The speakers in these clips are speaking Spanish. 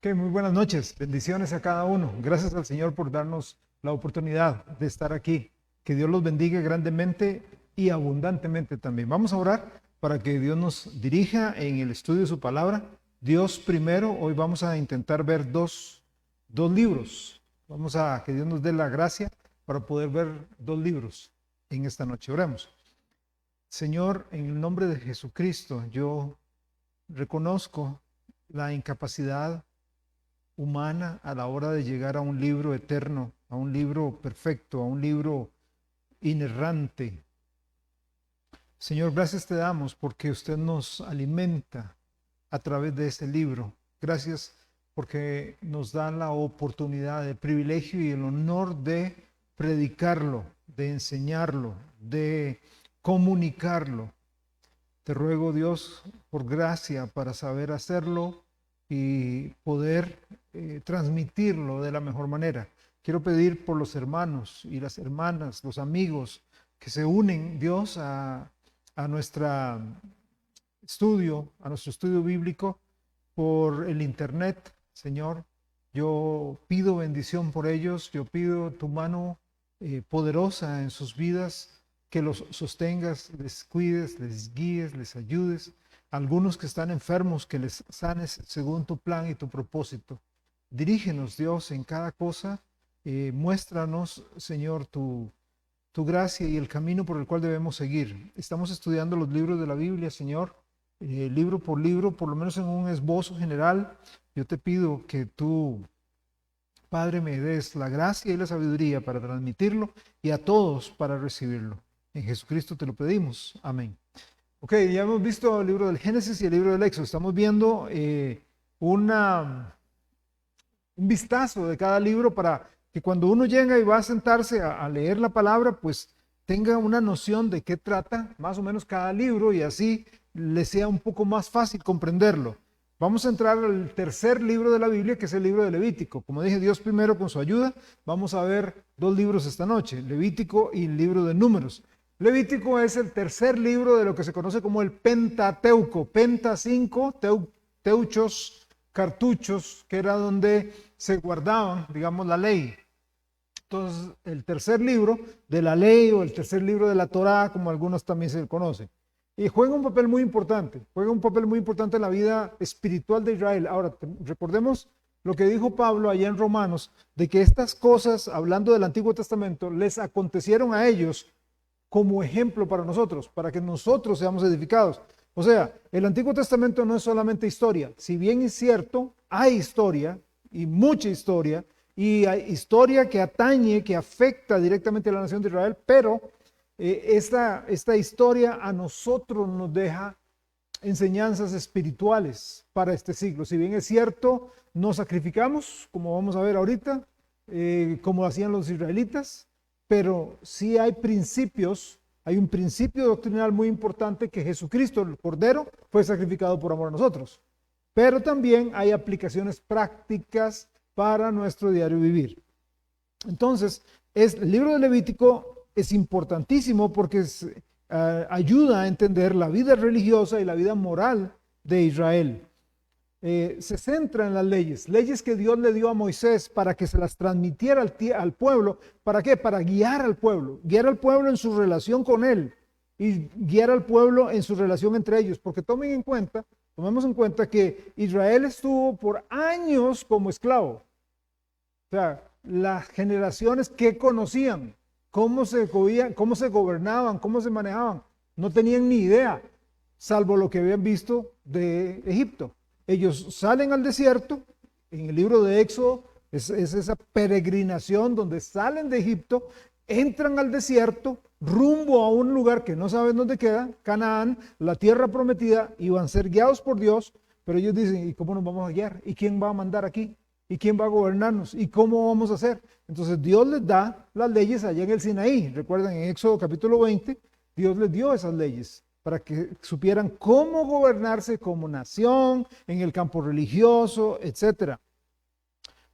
Muy buenas noches, bendiciones a cada uno. Gracias al Señor por darnos la oportunidad de estar aquí. Que Dios los bendiga grandemente y abundantemente también. Vamos a orar para que Dios nos dirija en el estudio de su palabra. Dios primero, hoy vamos a intentar ver dos libros. Vamos a que Dios nos dé la gracia para poder ver dos libros en esta noche. Oremos. Señor, en el nombre de Jesucristo, yo reconozco la incapacidad humana a la hora de llegar a un libro eterno, a un libro perfecto, a un libro inerrante. Señor, gracias te damos porque usted nos alimenta a través de este libro. Gracias porque nos da la oportunidad, el privilegio y el honor de predicarlo, de enseñarlo, de comunicarlo. Te ruego, Dios, por gracia para saber hacerlo y poder transmitirlo de la mejor manera. Quiero pedir por los hermanos y las hermanas, los amigos que se unen, Dios, a nuestro estudio bíblico por el internet, Señor. Yo pido bendición por ellos, yo pido tu mano poderosa en sus vidas, que los sostengas, les cuides, les guíes, les ayudes. Algunos que están enfermos, que les sanes según tu plan y tu propósito. Dirígenos, Dios, en cada cosa. Muéstranos, Señor, tu gracia y el camino por el cual debemos seguir. Estamos estudiando los libros de la Biblia, Señor, libro, por lo menos en un esbozo general. Yo te pido que tú, Padre, me des la gracia y la sabiduría para transmitirlo y a todos para recibirlo. En Jesucristo te lo pedimos. Amén. Ok, ya hemos visto el libro del Génesis y el libro del Éxodo. Estamos viendo un vistazo de cada libro para que cuando uno llega y va a sentarse a leer la palabra, pues tenga una noción de qué trata más o menos cada libro y así le sea un poco más fácil comprenderlo. Vamos a entrar al tercer libro de la Biblia, que es el libro de Levítico. Como dije, Dios primero con su ayuda, vamos a ver dos libros esta noche, Levítico y el libro de Números. Levítico es el tercer libro de lo que se conoce como el Pentateuco. Penta 5, teuchos, cartuchos, que era donde se guardaban, digamos, la ley. Entonces, el tercer libro de la ley o el tercer libro de la Torá, como algunos también se conocen. Y juega un papel muy importante en la vida espiritual de Israel. Ahora, recordemos lo que dijo Pablo allá en Romanos, de que estas cosas, hablando del Antiguo Testamento, les acontecieron a ellos como ejemplo para nosotros, para que nosotros seamos edificados. O sea, el Antiguo Testamento no es solamente historia. Si bien es cierto, hay historia y mucha historia, y hay historia que atañe, que afecta directamente a la nación de Israel, pero esta historia a nosotros nos deja enseñanzas espirituales para este siglo. Si bien es cierto, no sacrificamos, como vamos a ver ahorita, como hacían los israelitas, pero sí hay principios, hay un principio doctrinal muy importante, que Jesucristo, el Cordero, fue sacrificado por amor a nosotros. Pero también hay aplicaciones prácticas para nuestro diario vivir. Entonces, el libro de Levítico es importantísimo porque ayuda a entender la vida religiosa y la vida moral de Israel. Se centra en las leyes que Dios le dio a Moisés para que se las transmitiera al pueblo. ¿Para qué? Para guiar al pueblo en su relación con él y guiar al pueblo en su relación entre ellos, porque tomemos en cuenta que Israel estuvo por años como esclavo. O sea, las generaciones que conocían cómo se gobernaban, cómo se manejaban, no tenían ni idea, salvo lo que habían visto de Egipto. Ellos salen al desierto, en el libro de Éxodo, es esa peregrinación donde salen de Egipto, entran al desierto, rumbo a un lugar que no saben dónde queda, Canaán, la tierra prometida, y van a ser guiados por Dios, pero ellos dicen, ¿y cómo nos vamos a guiar? ¿Y quién va a mandar aquí? ¿Y quién va a gobernarnos? ¿Y cómo vamos a hacer? Entonces Dios les da las leyes allá en el Sinaí. Recuerden, en Éxodo capítulo 20, Dios les dio esas leyes para que supieran cómo gobernarse como nación, en el campo religioso, etc.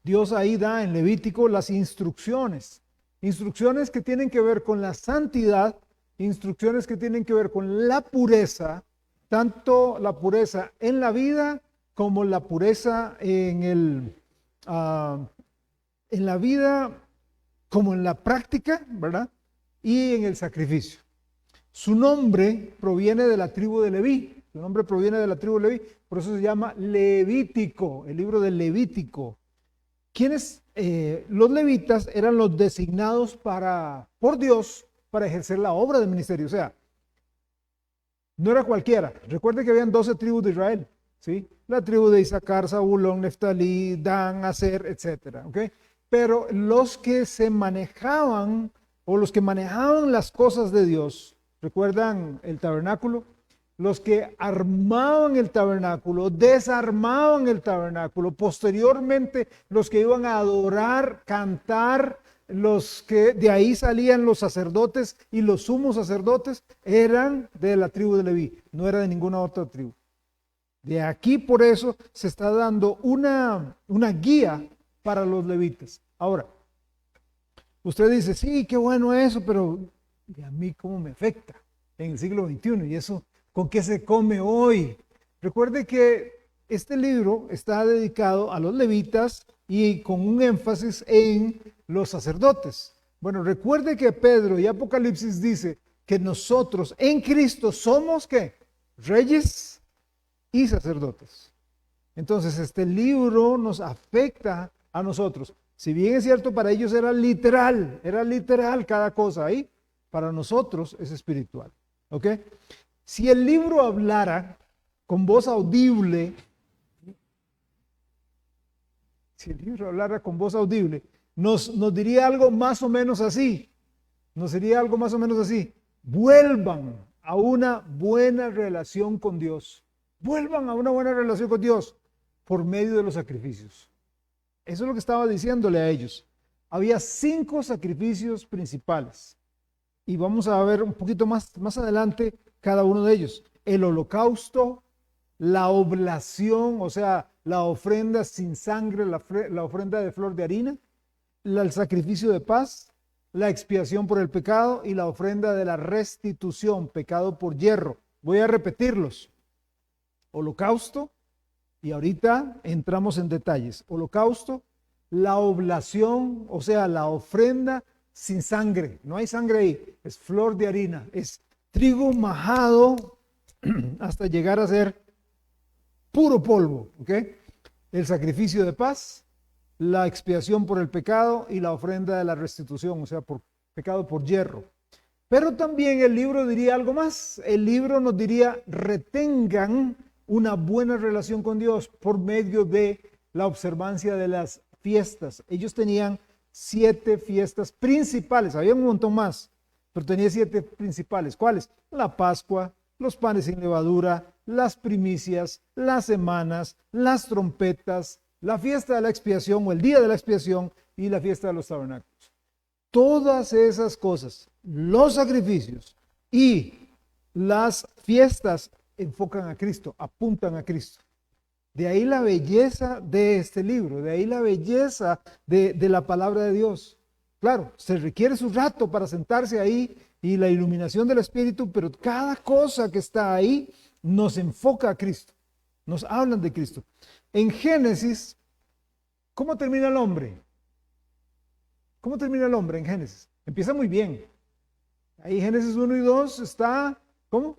Dios ahí da en Levítico las instrucciones que tienen que ver con la santidad, instrucciones que tienen que ver con la pureza, tanto la pureza en la vida como la pureza en la vida, como en la práctica, ¿verdad? Y en el sacrificio. Su nombre proviene de la tribu de Leví. Su nombre proviene de la tribu de Leví, por eso se llama Levítico, el libro del Levítico. ¿Quiénes? Los levitas eran los designados por Dios para ejercer la obra del ministerio. O sea, no era cualquiera. Recuerde que habían 12 tribus de Israel, ¿sí? La tribu de Isaacar, Zabulón, Neftalí, Dan, Aser, etcétera, ¿ok? Pero los que se manejaban o los que manejaban las cosas de Dios, ¿recuerdan el tabernáculo? Los que armaban el tabernáculo, desarmaban el tabernáculo, posteriormente los que iban a adorar, cantar, los que de ahí salían los sacerdotes y los sumos sacerdotes eran de la tribu de Leví, no era de ninguna otra tribu. De aquí por eso se está dando una guía para los levitas. Ahora, usted dice, sí, qué bueno eso, pero ¿y a mí cómo me afecta en el siglo XXI? ¿Y eso con qué se come hoy? Recuerde que este libro está dedicado a los levitas y con un énfasis en los sacerdotes. Bueno, recuerde que Pedro y Apocalipsis dice que nosotros en Cristo somos ¿qué? Reyes y sacerdotes. Entonces este libro nos afecta a nosotros. Si bien es cierto, para ellos era literal cada cosa ahí, para nosotros es espiritual. ¿Ok? Si el libro hablara con voz audible, nos diría algo más o menos así. Nos diría algo más o menos así. Vuelvan a una buena relación con Dios. Vuelvan a una buena relación con Dios por medio de los sacrificios. Eso es lo que estaba diciéndole a ellos. Había 5 sacrificios principales. Y vamos a ver un poquito más adelante cada uno de ellos. El holocausto, la oblación, o sea, la ofrenda sin sangre, la ofrenda de flor de harina, el sacrificio de paz, la expiación por el pecado y la ofrenda de la restitución, pecado por yerro. Voy a repetirlos. Holocausto, y ahorita entramos en detalles. Holocausto, la oblación, o sea, la ofrenda sin sangre. No hay sangre ahí, es flor de harina, es trigo majado hasta llegar a ser puro polvo, ¿ok? El sacrificio de paz, la expiación por el pecado y la ofrenda de la restitución, o sea, por pecado por yerro. Pero también el libro diría algo más. El libro nos diría, retengan una buena relación con Dios por medio de la observancia de las fiestas. Ellos tenían 7 fiestas principales, había un montón más, pero tenía 7 principales. ¿Cuáles? La Pascua, los panes sin levadura, las primicias, las semanas, las trompetas, la fiesta de la expiación o el día de la expiación y la fiesta de los tabernáculos. Todas esas cosas, los sacrificios y las fiestas enfocan a Cristo, apuntan a Cristo. De ahí la belleza de este libro, de ahí la belleza de la palabra de Dios. Claro, se requiere su rato para sentarse ahí y la iluminación del Espíritu, pero cada cosa que está ahí nos enfoca a Cristo, nos hablan de Cristo. En Génesis, ¿cómo termina el hombre? ¿Cómo termina el hombre en Génesis? Empieza muy bien. Ahí Génesis 1 y 2 está, ¿cómo?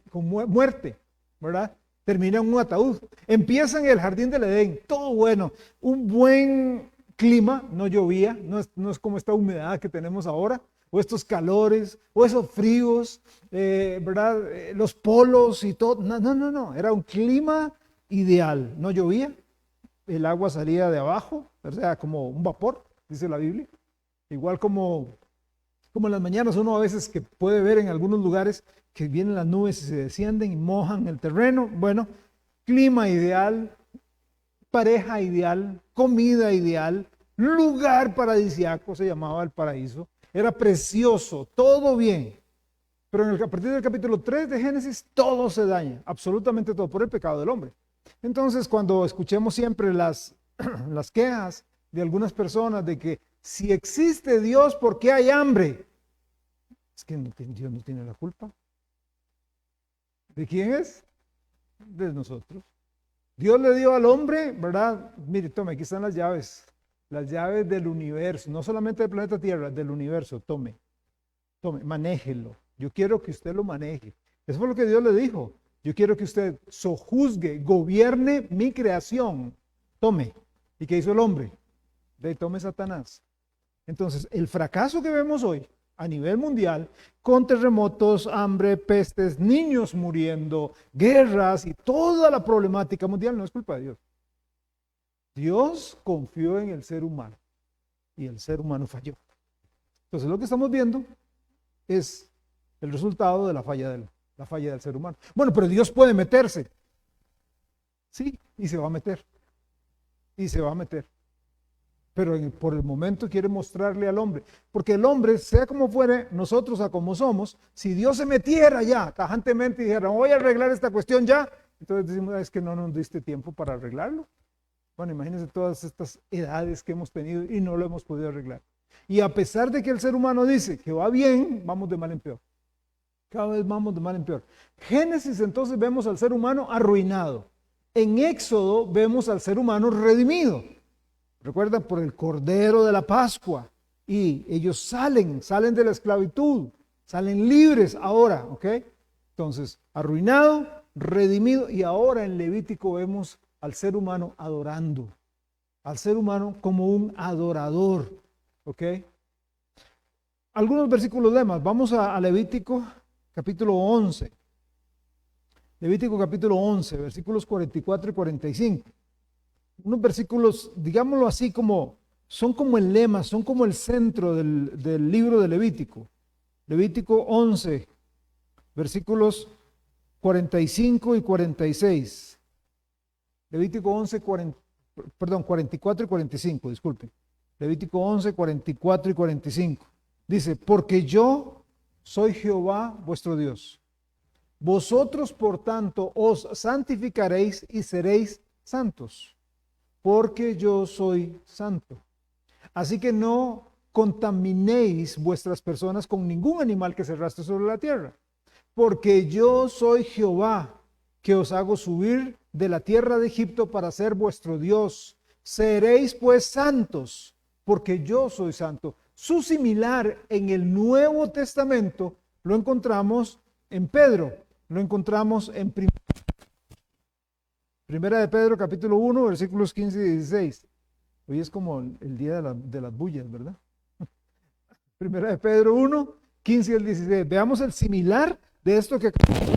Con muerte, ¿verdad? Termina en un ataúd. Empieza en el jardín del Edén, todo bueno, un buen clima, no llovía, no es como esta humedad que tenemos ahora, o estos calores, o esos fríos, ¿verdad? Los polos y todo. No, era un clima ideal, no llovía, el agua salía de abajo, o sea, como un vapor, dice la Biblia, igual como en las mañanas uno a veces que puede ver en algunos lugares que vienen las nubes y se descienden y mojan el terreno. Bueno, clima ideal, pareja ideal, comida ideal, lugar paradisiaco, se llamaba el paraíso. Era precioso, todo bien. Pero a partir del capítulo 3 de Génesis, todo se daña, absolutamente todo, por el pecado del hombre. Entonces, cuando escuchemos siempre las quejas de algunas personas de que si existe Dios, ¿por qué hay hambre? Es que Dios no tiene la culpa. ¿De quién es? De nosotros. Dios le dio al hombre, ¿verdad? Mire, tome, aquí están las llaves del universo, no solamente del planeta Tierra, del universo. Tome, manéjelo. Yo quiero que usted lo maneje. Eso fue lo que Dios le dijo. Yo quiero que usted sojuzgue, gobierne mi creación. Tome. ¿Y qué hizo el hombre? Tome Satanás. Entonces, el fracaso que vemos hoy a nivel mundial, con terremotos, hambre, pestes, niños muriendo, guerras y toda la problemática mundial, no es culpa de Dios. Dios confió en el ser humano y el ser humano falló. Entonces, lo que estamos viendo es el resultado de la falla del ser humano. Bueno, pero Dios puede meterse. Sí, y se va a meter. Y se va a meter. Pero por el momento quiere mostrarle al hombre. Porque el hombre, sea como fuere, nosotros a como somos, si Dios se metiera ya tajantemente y dijera, voy a arreglar esta cuestión ya, entonces decimos, es que no nos diste tiempo para arreglarlo. Bueno, imagínense todas estas edades que hemos tenido y no lo hemos podido arreglar. Y a pesar de que el ser humano dice que va bien, vamos de mal en peor. Cada vez vamos de mal en peor. Génesis, entonces vemos al ser humano arruinado. En Éxodo vemos al ser humano redimido. Recuerdan, por el Cordero de la Pascua. Y ellos salen de la esclavitud, salen libres ahora, ¿ok? Entonces, arruinado, redimido, y ahora en Levítico vemos al ser humano adorando, al ser humano como un adorador, ¿ok? Algunos versículos más. Vamos a Levítico capítulo 11. Levítico capítulo 11, versículos 44 y 45. Unos versículos, digámoslo así, son como el lema, son como el centro del libro de Levítico. Levítico 11, versículos 45 y 46. Levítico 11, 44 y 45, disculpen. Levítico 11, 44 y 45. Dice, porque yo soy Jehová vuestro Dios. Vosotros, por tanto, os santificaréis y seréis santos, porque yo soy santo. Así que no contaminéis vuestras personas con ningún animal que se arrastre sobre la tierra, porque yo soy Jehová, que os hago subir de la tierra de Egipto para ser vuestro Dios. Seréis pues santos, porque yo soy santo. Su similar en el Nuevo Testamento lo encontramos en Pedro, lo encontramos en Primera de Pedro capítulo 1, versículos 15 y 16. Hoy es como el día de las bullas, ¿verdad? Primera de Pedro 1, 15 y el 16. Veamos el similar de esto que fue.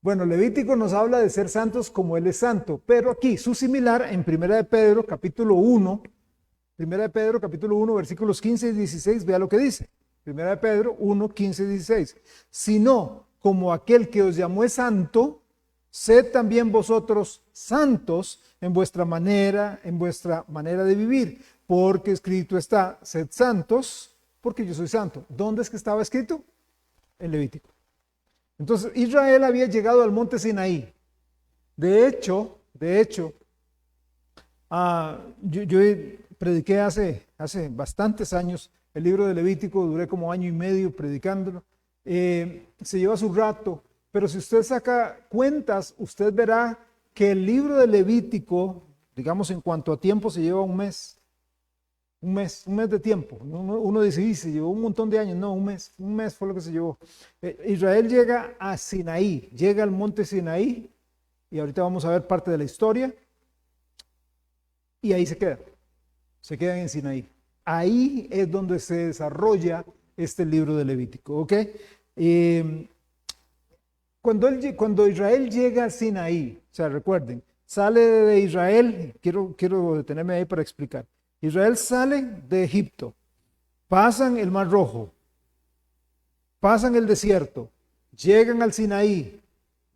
Bueno, Levítico nos habla de ser santos como Él es santo, pero aquí su similar en Primera de Pedro capítulo 1, Primera de Pedro capítulo 1, versículos 15 y 16, vea lo que dice. Primera de Pedro 1, 15 y 16. Sino como aquel que os llamó es santo, sed también vosotros santos en vuestra manera de vivir, porque escrito está, sed santos, porque yo soy santo. ¿Dónde es que estaba escrito? En Levítico. Entonces, Israel había llegado al monte Sinaí. De hecho, yo prediqué hace bastantes años el libro de Levítico, duré como año y medio predicándolo. Se lleva su rato, pero si usted saca cuentas, usted verá que el libro de Levítico, digamos en cuanto a tiempo, se lleva un mes. Un mes de tiempo. Uno dice, y se llevó un montón de años. No, un mes fue lo que se llevó. Israel llega a Sinaí, llega al monte Sinaí, y ahorita vamos a ver parte de la historia, y ahí se quedan en Sinaí. Ahí es donde se desarrolla este libro de Levítico, ¿ok? Cuando Israel llega a Sinaí, o sea, recuerden, sale de Israel, quiero detenerme ahí para explicar. Israel sale de Egipto, pasan el Mar Rojo, pasan el desierto, llegan al Sinaí.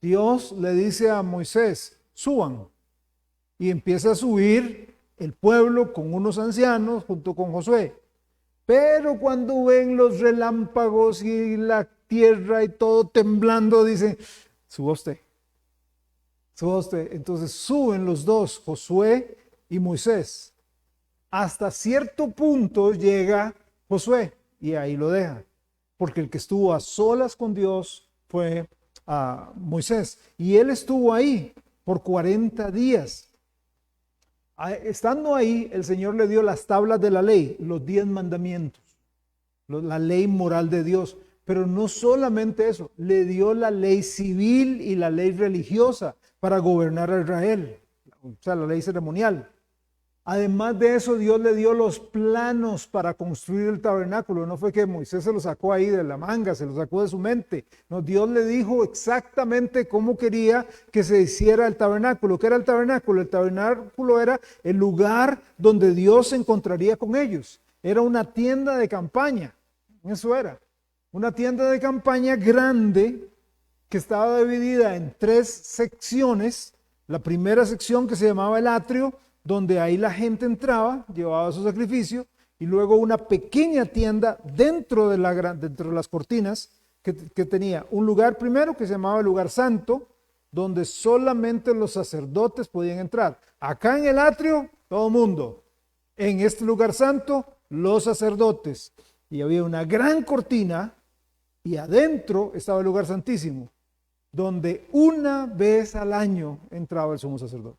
Dios le dice a Moisés, suban, y empieza a subir el pueblo con unos ancianos junto con Josué. Pero cuando ven los relámpagos y la tierra y todo temblando, dicen, suba usted, suba usted. Entonces suben los dos, Josué y Moisés. Hasta cierto punto llega Josué y ahí lo deja, porque el que estuvo a solas con Dios fue Moisés, y él estuvo ahí por 40 días. Estando ahí, el Señor le dio las tablas de la ley, los 10 mandamientos, la ley moral de Dios. Pero no solamente eso, le dio la ley civil y la ley religiosa para gobernar a Israel, o sea, la ley ceremonial. Además de eso, Dios le dio los planos para construir el tabernáculo. No fue que Moisés se lo sacó ahí de la manga, se lo sacó de su mente. No, Dios le dijo exactamente cómo quería que se hiciera el tabernáculo. ¿Qué era el tabernáculo? El tabernáculo era el lugar donde Dios se encontraría con ellos. Era una tienda de campaña. Eso era. Una tienda de campaña grande que estaba dividida en 3 secciones. La primera sección, que se llamaba el atrio, donde ahí la gente entraba, llevaba su sacrificio, y luego una pequeña tienda dentro de las cortinas que tenía un lugar primero que se llamaba el lugar santo, donde solamente los sacerdotes podían entrar. Acá en el atrio, todo el mundo. En este lugar santo, los sacerdotes. Y había una gran cortina y adentro estaba el lugar santísimo, donde una vez al año entraba el sumo sacerdote.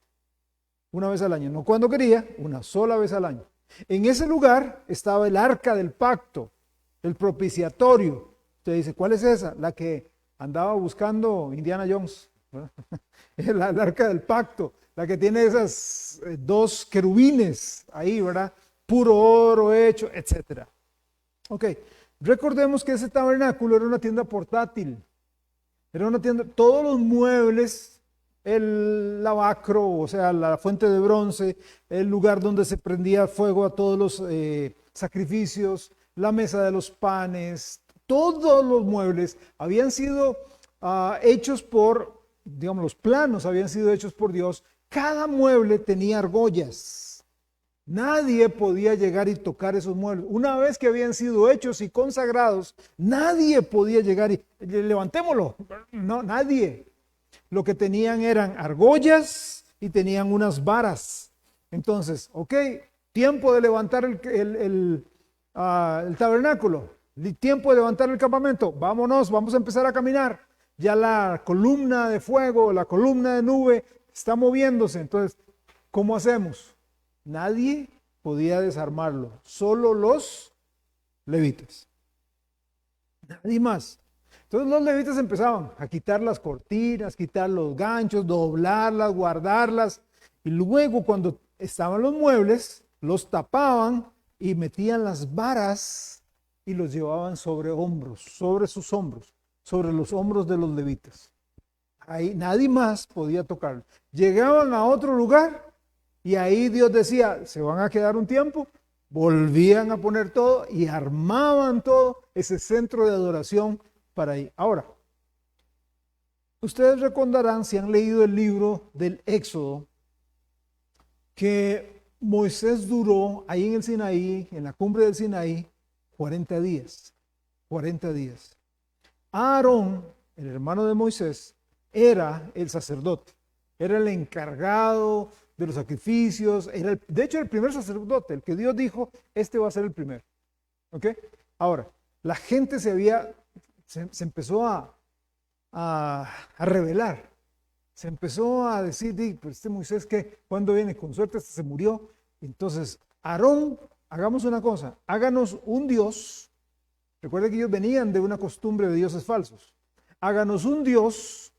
Una vez al año, no cuando quería, una sola vez al año. En ese lugar estaba el arca del pacto, el propiciatorio. Usted dice, ¿cuál es esa? La que andaba buscando Indiana Jones. El arca del pacto, la que tiene esas 2 querubines ahí, ¿verdad? Puro oro hecho, etc. Ok, recordemos que ese tabernáculo era una tienda portátil. Era una tienda, todos los muebles, el lavacro, o sea, la fuente de bronce, el lugar donde se prendía fuego a todos los sacrificios, la mesa de los panes, todos los muebles habían sido hechos por, digamos, los planos habían sido hechos por Dios. Cada mueble tenía argollas. Nadie podía llegar y tocar esos muebles. Una vez que habían sido hechos y consagrados, nadie podía llegar y levantémoslo. No, nadie. Lo que tenían eran argollas y tenían unas varas. Entonces, ok, tiempo de levantar el tabernáculo, tiempo de levantar el campamento, vámonos, vamos a empezar a caminar. Ya la columna de fuego, la columna de nube está moviéndose. Entonces, ¿cómo hacemos? Nadie podía desarmarlo, solo los levitas. Nadie más. Entonces los levitas empezaban a quitar las cortinas, quitar los ganchos, doblarlas, guardarlas. Y luego cuando estaban los muebles, los tapaban y metían las varas y los llevaban sobre hombros, sobre sus hombros, sobre los hombros de los levitas. Ahí nadie más podía tocarlo. Llegaban a otro lugar y ahí Dios decía, se van a quedar un tiempo. Volvían a poner todo y armaban todo ese centro de adoración para ahí. Ahora, ustedes recordarán, si han leído el libro del Éxodo, que Moisés duró ahí en el Sinaí, en la cumbre del Sinaí, 40 días. 40 días. Aarón, el hermano de Moisés, era el sacerdote, era el encargado de los sacrificios, era de hecho el primer sacerdote, el que Dios dijo, este va a ser el primero. ¿Ok? Ahora, la gente se empezó a rebelar. Se empezó a decir, pues este Moisés, ¿qué? ¿Cuándo viene? Con suerte este se murió. Entonces, Aarón, hagamos una cosa, háganos un Dios. Recuerden que ellos venían de una costumbre de dioses falsos. Háganos un Dios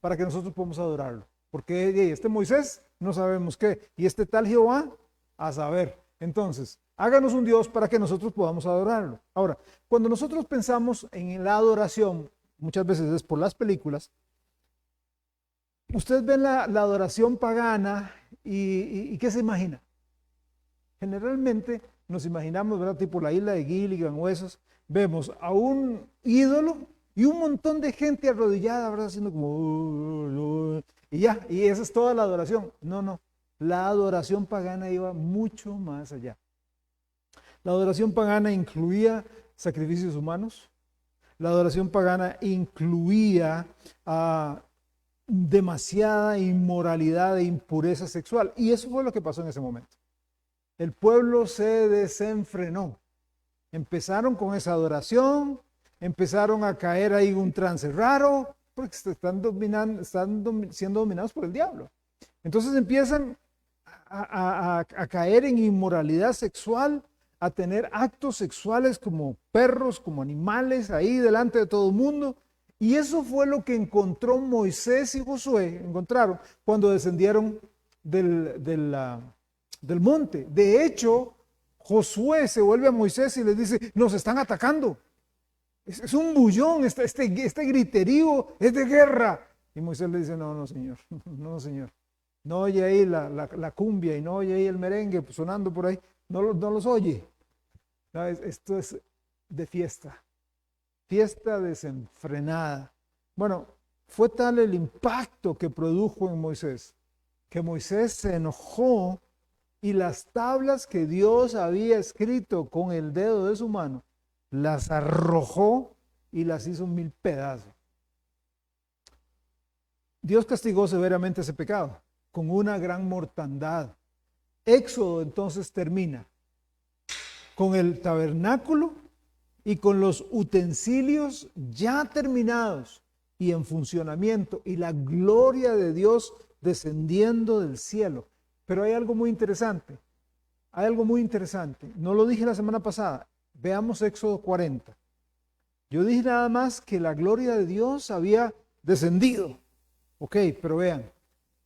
para que nosotros podamos adorarlo. Porque este Moisés no sabemos qué. Y este tal Jehová, a saber. Entonces, Háganos un Dios para que nosotros podamos adorarlo. Ahora, cuando nosotros pensamos en la adoración, muchas veces es por las películas, usted ve la adoración pagana y ¿qué se imagina? Generalmente nos imaginamos, ¿verdad? Tipo la isla de Gilligan o esos, vemos a un ídolo y un montón de gente arrodillada, ¿verdad? Haciendo como... y ya, y esa es toda la adoración. No, no, la adoración pagana iba mucho más allá. La adoración pagana incluía sacrificios humanos, la adoración pagana incluía demasiada inmoralidad e impureza sexual, y eso fue lo que pasó en ese momento. El pueblo se desenfrenó. Empezaron con esa adoración, empezaron a caer ahí en un trance raro, porque están siendo dominados por el diablo. Entonces empiezan a caer en inmoralidad sexual, a tener actos sexuales como perros, como animales, ahí delante de todo el mundo. Y eso fue lo que encontró Moisés y Josué, encontraron cuando descendieron del monte. De hecho, Josué se vuelve a Moisés y le dice, nos están atacando. Es un bullón, este griterío es de guerra. Y Moisés le dice, no, no, señor, no, señor. No oye ahí la cumbia y no oye ahí el merengue sonando por ahí. No los oye. No, esto es de fiesta. Fiesta desenfrenada. Bueno, fue tal el impacto que produjo en Moisés, que Moisés se enojó y las tablas que Dios había escrito con el dedo de su mano, las arrojó y las hizo 1000 pedazos. Dios castigó severamente ese pecado, con una gran mortandad. Éxodo entonces termina con el tabernáculo y con los utensilios ya terminados y en funcionamiento, y la gloria de Dios descendiendo del cielo. Pero hay algo muy interesante, no lo dije la semana pasada, veamos Éxodo 40. Yo dije nada más que la gloria de Dios había descendido. Ok, pero vean,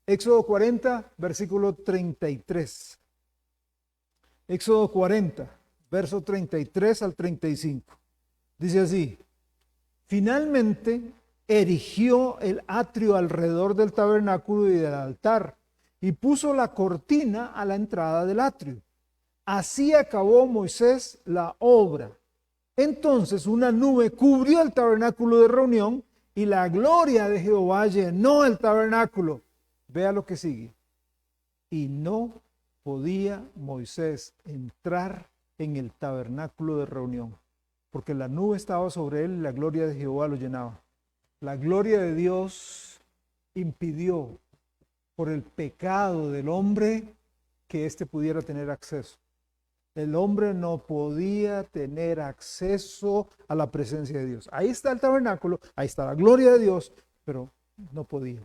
Éxodo 40, versículo 33. Éxodo 40, verso 33 al 35. Dice así, finalmente erigió el atrio alrededor del tabernáculo y del altar y puso la cortina a la entrada del atrio. Así acabó Moisés la obra. Entonces una nube cubrió el tabernáculo de reunión y la gloria de Jehová llenó el tabernáculo. Vea lo que sigue. Y no podía Moisés entrar en el tabernáculo de reunión, porque la nube estaba sobre él y la gloria de Jehová lo llenaba. La gloria de Dios impidió por el pecado del hombre que éste pudiera tener acceso. El hombre no podía tener acceso a la presencia de Dios. Ahí está el tabernáculo, ahí está la gloria de Dios, pero no podía.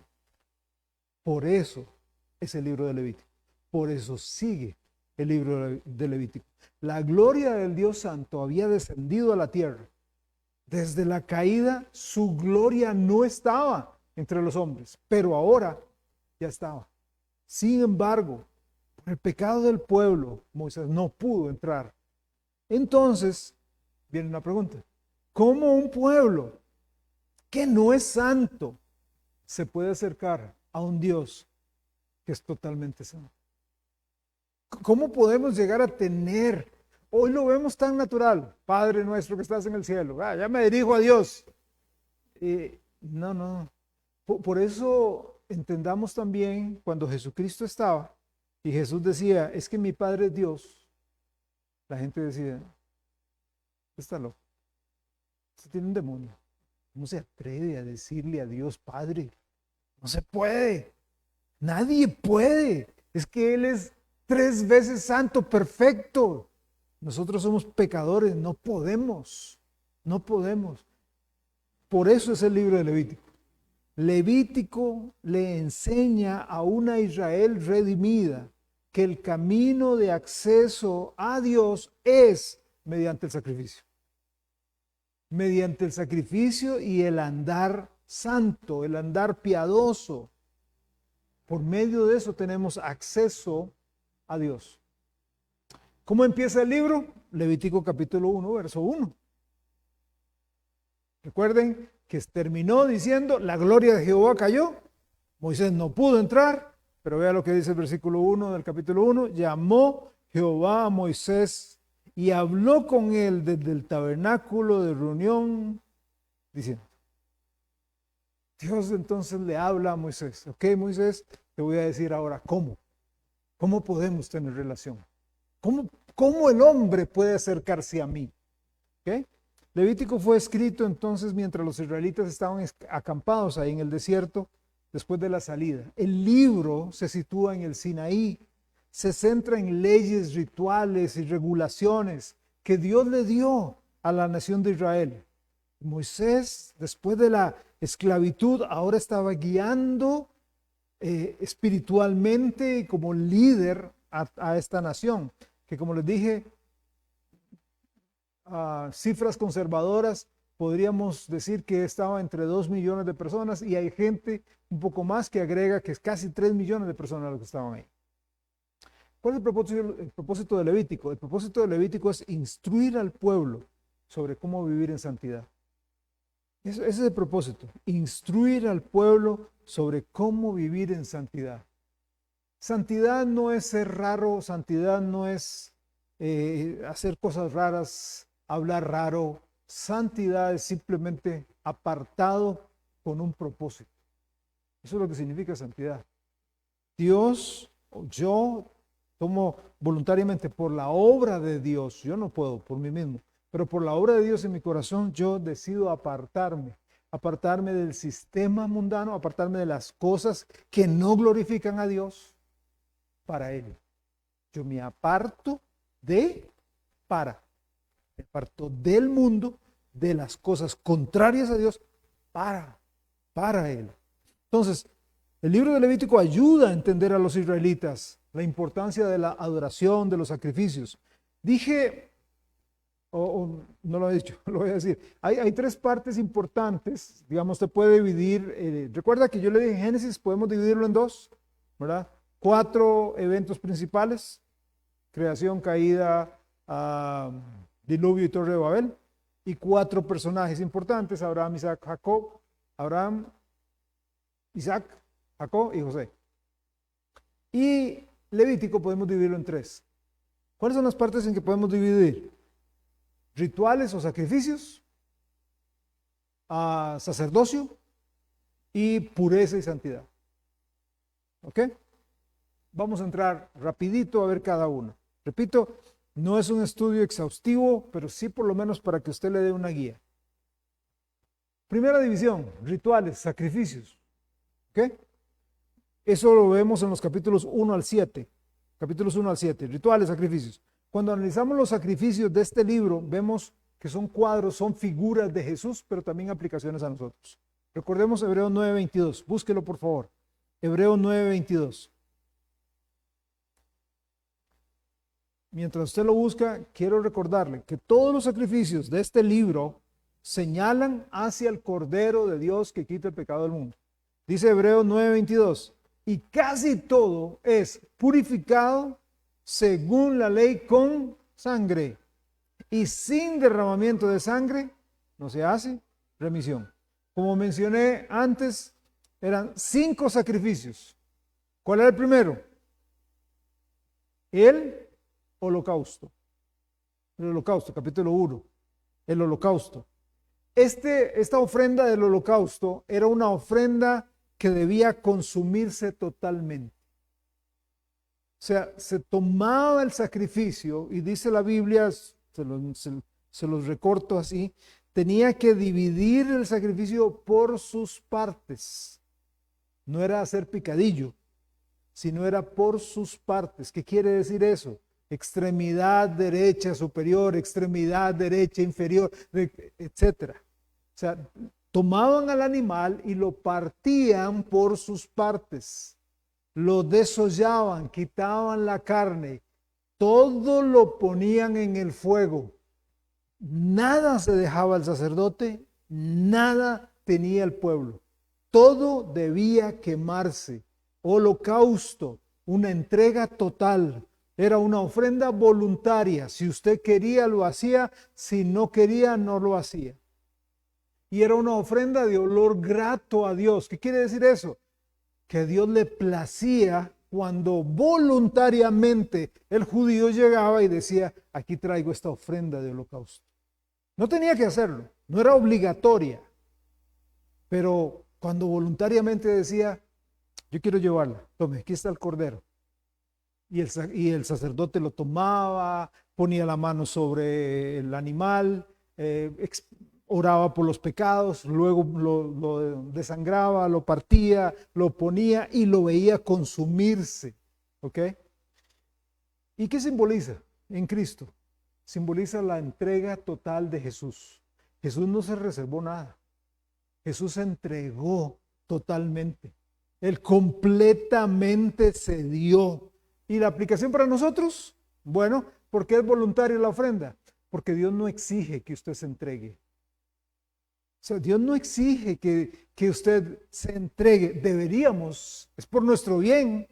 Por eso es el libro de Levítico. Por eso sigue el libro de Levítico. La gloria del Dios Santo había descendido a la tierra. Desde la caída, su gloria no estaba entre los hombres, pero ahora ya estaba. Sin embargo, por el pecado del pueblo, Moisés no pudo entrar. Entonces, viene una pregunta. ¿Cómo un pueblo que no es santo se puede acercar a un Dios que es totalmente santo? ¿Cómo podemos llegar a tener? Hoy lo vemos tan natural. Padre nuestro que estás en el cielo. Ya me dirijo a Dios. No. Por eso entendamos también cuando Jesucristo estaba y Jesús decía, es que mi Padre es Dios. La gente decía, está loco. Usted tiene un demonio. ¿Cómo se atreve a decirle a Dios Padre? No se puede. Nadie puede. Es que Él es 3 veces santo, perfecto. Nosotros somos pecadores, no podemos. Por eso es el libro de Levítico. Levítico le enseña a una Israel redimida que el camino de acceso a Dios es mediante el sacrificio. Mediante el sacrificio y el andar santo, el andar piadoso. Por medio de eso tenemos acceso a Dios. ¿Cómo empieza el libro? Levítico capítulo 1, verso 1. Recuerden que terminó diciendo, la gloria de Jehová cayó, Moisés no pudo entrar, pero vea lo que dice el versículo 1 del capítulo 1, llamó Jehová a Moisés y habló con él desde el tabernáculo de reunión, diciendo, Dios entonces le habla a Moisés, ok Moisés, te voy a decir ahora cómo podemos tener relación, cómo el hombre puede acercarse a mí, ¿ok? Levítico fue escrito entonces mientras los israelitas estaban acampados ahí en el desierto después de la salida. El libro se sitúa en el Sinaí, se centra en leyes, rituales y regulaciones que Dios le dio a la nación de Israel. Moisés, después de la esclavitud, ahora estaba guiando espiritualmente y como líder a esta nación, que como les dije, cifras conservadoras, podríamos decir que estaba entre 2 millones de personas y hay gente un poco más que agrega que es casi 3 millones de personas los que estaban ahí. ¿Cuál es el propósito de Levítico? El propósito de Levítico es instruir al pueblo sobre cómo vivir en santidad. Ese es el propósito, instruir al pueblo sobre cómo vivir en santidad. Santidad no es ser raro, santidad no es hacer cosas raras, hablar raro. Santidad es simplemente apartado con un propósito. Eso es lo que significa santidad. Dios, yo tomo voluntariamente por la obra de Dios, yo no puedo por mí mismo, pero por la obra de Dios en mi corazón yo decido apartarme del sistema mundano, apartarme de las cosas que no glorifican a Dios para Él. Yo me aparto me aparto del mundo, de las cosas contrarias a Dios para Él. Entonces, el libro de Levítico ayuda a entender a los israelitas la importancia de la adoración, de los sacrificios. Dije, no lo he dicho, lo voy a decir. Hay 3 partes importantes, digamos, se puede dividir. Recuerda que yo le dije en Génesis, podemos dividirlo en 2, ¿verdad? 4 eventos principales, creación, caída, diluvio y Torre de Babel, y 4 personajes importantes, Abraham, Isaac, Jacob, Jacob y José. Y Levítico podemos dividirlo en 3. ¿Cuáles son las partes en que podemos dividir? Rituales o sacrificios, sacerdocio y pureza y santidad. ¿Ok? Vamos a entrar rapidito a ver cada uno. Repito, no es un estudio exhaustivo, pero sí por lo menos para que usted le dé una guía. Primera división, rituales, sacrificios. ¿Ok? Eso lo vemos en los capítulos 1 al 7. Capítulos 1 al 7, rituales, sacrificios. Cuando analizamos los sacrificios de este libro, vemos que son cuadros, son figuras de Jesús, pero también aplicaciones a nosotros. Recordemos Hebreos 9:22. Búsquelo, por favor. Hebreos 9:22. Mientras usted lo busca, quiero recordarle que todos los sacrificios de este libro señalan hacia el Cordero de Dios que quita el pecado del mundo. Dice Hebreos 9:22, y casi todo es purificado según la ley con sangre, y sin derramamiento de sangre no se hace remisión. Como mencioné antes, eran 5 sacrificios. ¿Cuál era el primero? El holocausto. El holocausto, capítulo 1. El holocausto. Esta ofrenda del holocausto era una ofrenda que debía consumirse totalmente. O sea, se tomaba el sacrificio y dice la Biblia, se los recorto así, tenía que dividir el sacrificio por sus partes. No era hacer picadillo, sino era por sus partes. ¿Qué quiere decir eso? Extremidad derecha superior, extremidad derecha inferior, etcétera. O sea, tomaban al animal y lo partían por sus partes, lo desollaban, quitaban la carne, todo lo ponían en el fuego. Nada se dejaba al sacerdote, nada tenía el pueblo. Todo debía quemarse. Holocausto, una entrega total, Era una ofrenda voluntaria. Si usted quería, lo hacía. Si no quería, no lo hacía. Y era una ofrenda de olor grato a Dios. ¿Qué quiere decir eso? Que a Dios le placía cuando voluntariamente el judío llegaba y decía, aquí traigo esta ofrenda de holocausto. No tenía que hacerlo, no era obligatoria, pero cuando voluntariamente decía, yo quiero llevarla, tome, aquí está el cordero. Y el sacerdote lo tomaba, ponía la mano sobre el animal, oraba por los pecados, luego lo desangraba, lo partía, lo ponía y lo veía consumirse. ¿Ok? ¿Y qué simboliza en Cristo? Simboliza la entrega total de Jesús. Jesús no se reservó nada. Jesús se entregó totalmente. Él completamente se dio. ¿Y la aplicación para nosotros? Bueno, ¿por qué es voluntaria la ofrenda? Porque Dios no exige que usted se entregue. O sea, Dios no exige que usted se entregue. Deberíamos, es por nuestro bien,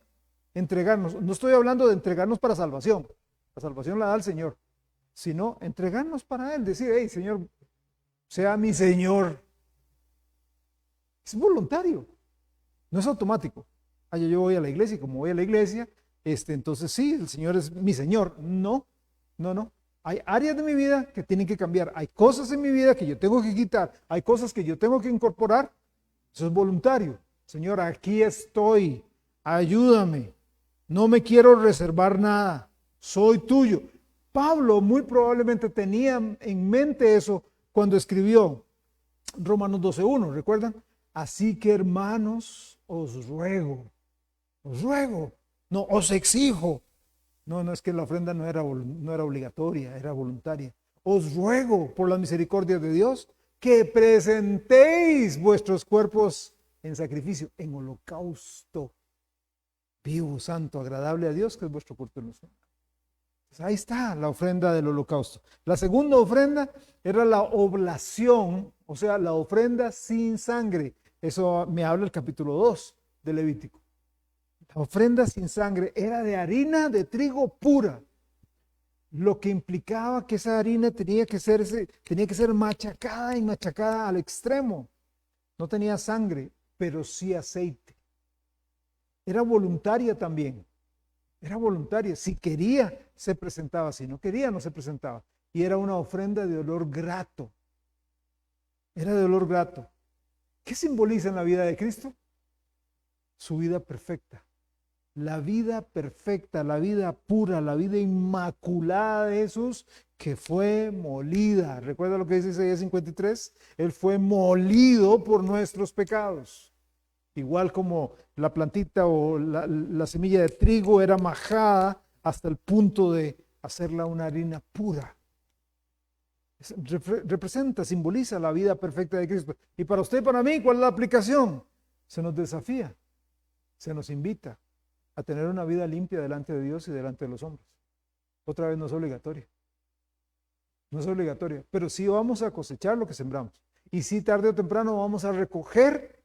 entregarnos. No estoy hablando de entregarnos para salvación. La salvación la da el Señor. Sino entregarnos para Él. Decir, hey, Señor, sea mi Señor. Es voluntario. No es automático. Yo voy a la iglesia y como voy a la iglesia, entonces sí, el Señor es mi Señor. No, no, no. Hay áreas de mi vida que tienen que cambiar. Hay cosas en mi vida que yo tengo que quitar. Hay cosas que yo tengo que incorporar. Eso es voluntario. Señor, aquí estoy. Ayúdame. No me quiero reservar nada. Soy tuyo. Pablo muy probablemente tenía en mente eso cuando escribió Romanos 12:1. ¿Recuerdan? Así que hermanos, os ruego. No, os exijo. No, es que la ofrenda no era obligatoria, era voluntaria. Os ruego por la misericordia de Dios que presentéis vuestros cuerpos en sacrificio, en holocausto, vivo, santo, agradable a Dios, que es vuestro culto en los santos. Ahí está la ofrenda del holocausto. La segunda ofrenda era la oblación, o sea, la ofrenda sin sangre. Eso me habla el capítulo 2 de Levítico. La ofrenda sin sangre era de harina de trigo pura, lo que implicaba que esa harina tenía que ser machacada y machacada al extremo. No tenía sangre, pero sí aceite. Era voluntaria también. Era voluntaria. Si quería, se presentaba. Si no quería, no se presentaba. Y era una ofrenda de olor grato. Era de olor grato. ¿Qué simboliza en la vida de Cristo? Su vida perfecta. La vida perfecta, la vida pura, la vida inmaculada de Jesús, que fue molida. ¿Recuerda lo que dice Isaías 53? Él fue molido por nuestros pecados. Igual como la plantita o la semilla de trigo era majada hasta el punto de hacerla una harina pura. Representa, simboliza la vida perfecta de Cristo. Y para usted y para mí, ¿cuál es la aplicación? Se nos desafía, se nos invita a tener una vida limpia delante de Dios y delante de los hombres. Otra vez no es obligatoria. No es obligatoria, pero sí vamos a cosechar lo que sembramos. Y sí, tarde o temprano vamos a recoger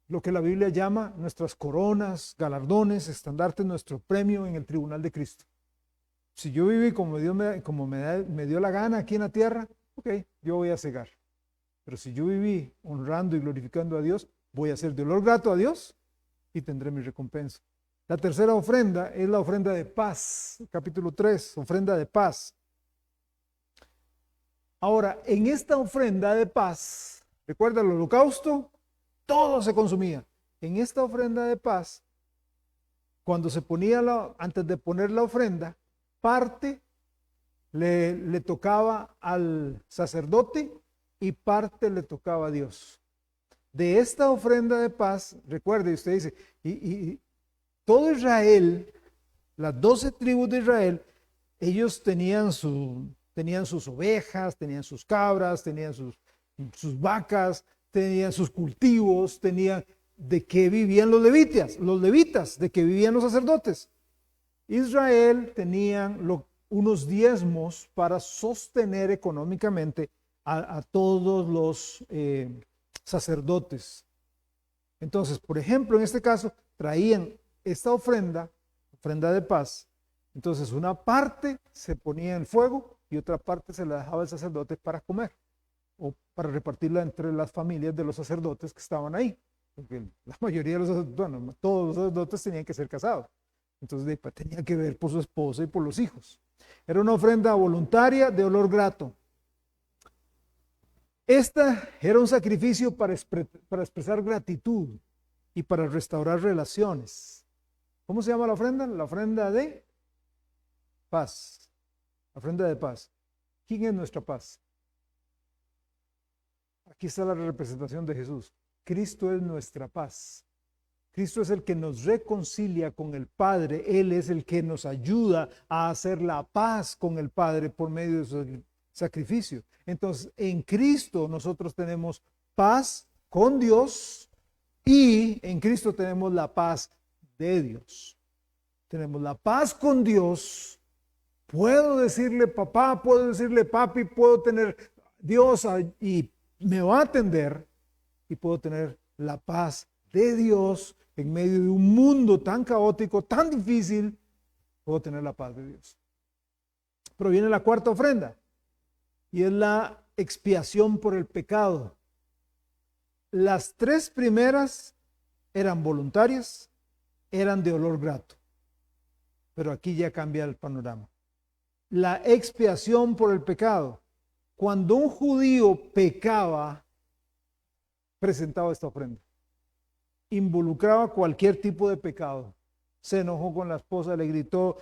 lo que la Biblia llama nuestras coronas, galardones, estandartes, nuestro premio en el tribunal de Cristo. Si yo viví como Dios me dio la gana aquí en la tierra, ok, yo voy a cegar. Pero si yo viví honrando y glorificando a Dios, voy a ser de olor grato a Dios y tendré mi recompensa. La tercera ofrenda es la ofrenda de paz, capítulo 3, ofrenda de paz. Ahora, en esta ofrenda de paz, recuerda el holocausto, todo se consumía. En esta ofrenda de paz, cuando se ponía antes de poner la ofrenda, parte le tocaba al sacerdote y parte le tocaba a Dios. De esta ofrenda de paz, recuerde, usted dice, y todo Israel, las 12 tribus de Israel, ellos tenían sus ovejas, tenían sus cabras, tenían sus vacas, tenían sus cultivos, tenían de qué vivían los levitas, de qué vivían los sacerdotes. Israel tenían unos diezmos para sostener económicamente a todos los sacerdotes. Entonces, por ejemplo, en este caso, traían esta ofrenda de paz, Entonces una parte se ponía en fuego y otra parte se la dejaba al sacerdote para comer o para repartirla entre las familias de los sacerdotes que estaban ahí. Porque la mayoría de los sacerdotes, bueno, todos los sacerdotes tenían que ser casados. Entonces tenía que ver por su esposa y por los hijos. Era una ofrenda voluntaria de olor grato. Esta era un sacrificio para expresar gratitud y para restaurar relaciones. ¿Cómo se llama la ofrenda? La ofrenda de paz. La ofrenda de paz. ¿Quién es nuestra paz? Aquí está la representación de Jesús. Cristo es nuestra paz. Cristo es el que nos reconcilia con el Padre. Él es el que nos ayuda a hacer la paz con el Padre por medio de su sacrificio. Entonces, en Cristo nosotros tenemos paz con Dios y en Cristo tenemos la paz de Dios. Tenemos la paz con Dios. Puedo decirle papá, puedo decirle papi, puedo tener Dios y me va a atender y puedo tener la paz de Dios en medio de un mundo tan caótico, tan difícil, puedo tener la paz de Dios. Pero viene la cuarta ofrenda y es la expiación por el pecado. Las tres primeras eran voluntarias, eran de olor grato, pero aquí ya cambia el panorama. La expiación por el pecado. Cuando un judío pecaba, presentaba esta ofrenda. Involucraba cualquier tipo de pecado. Se enojó con la esposa, le gritó,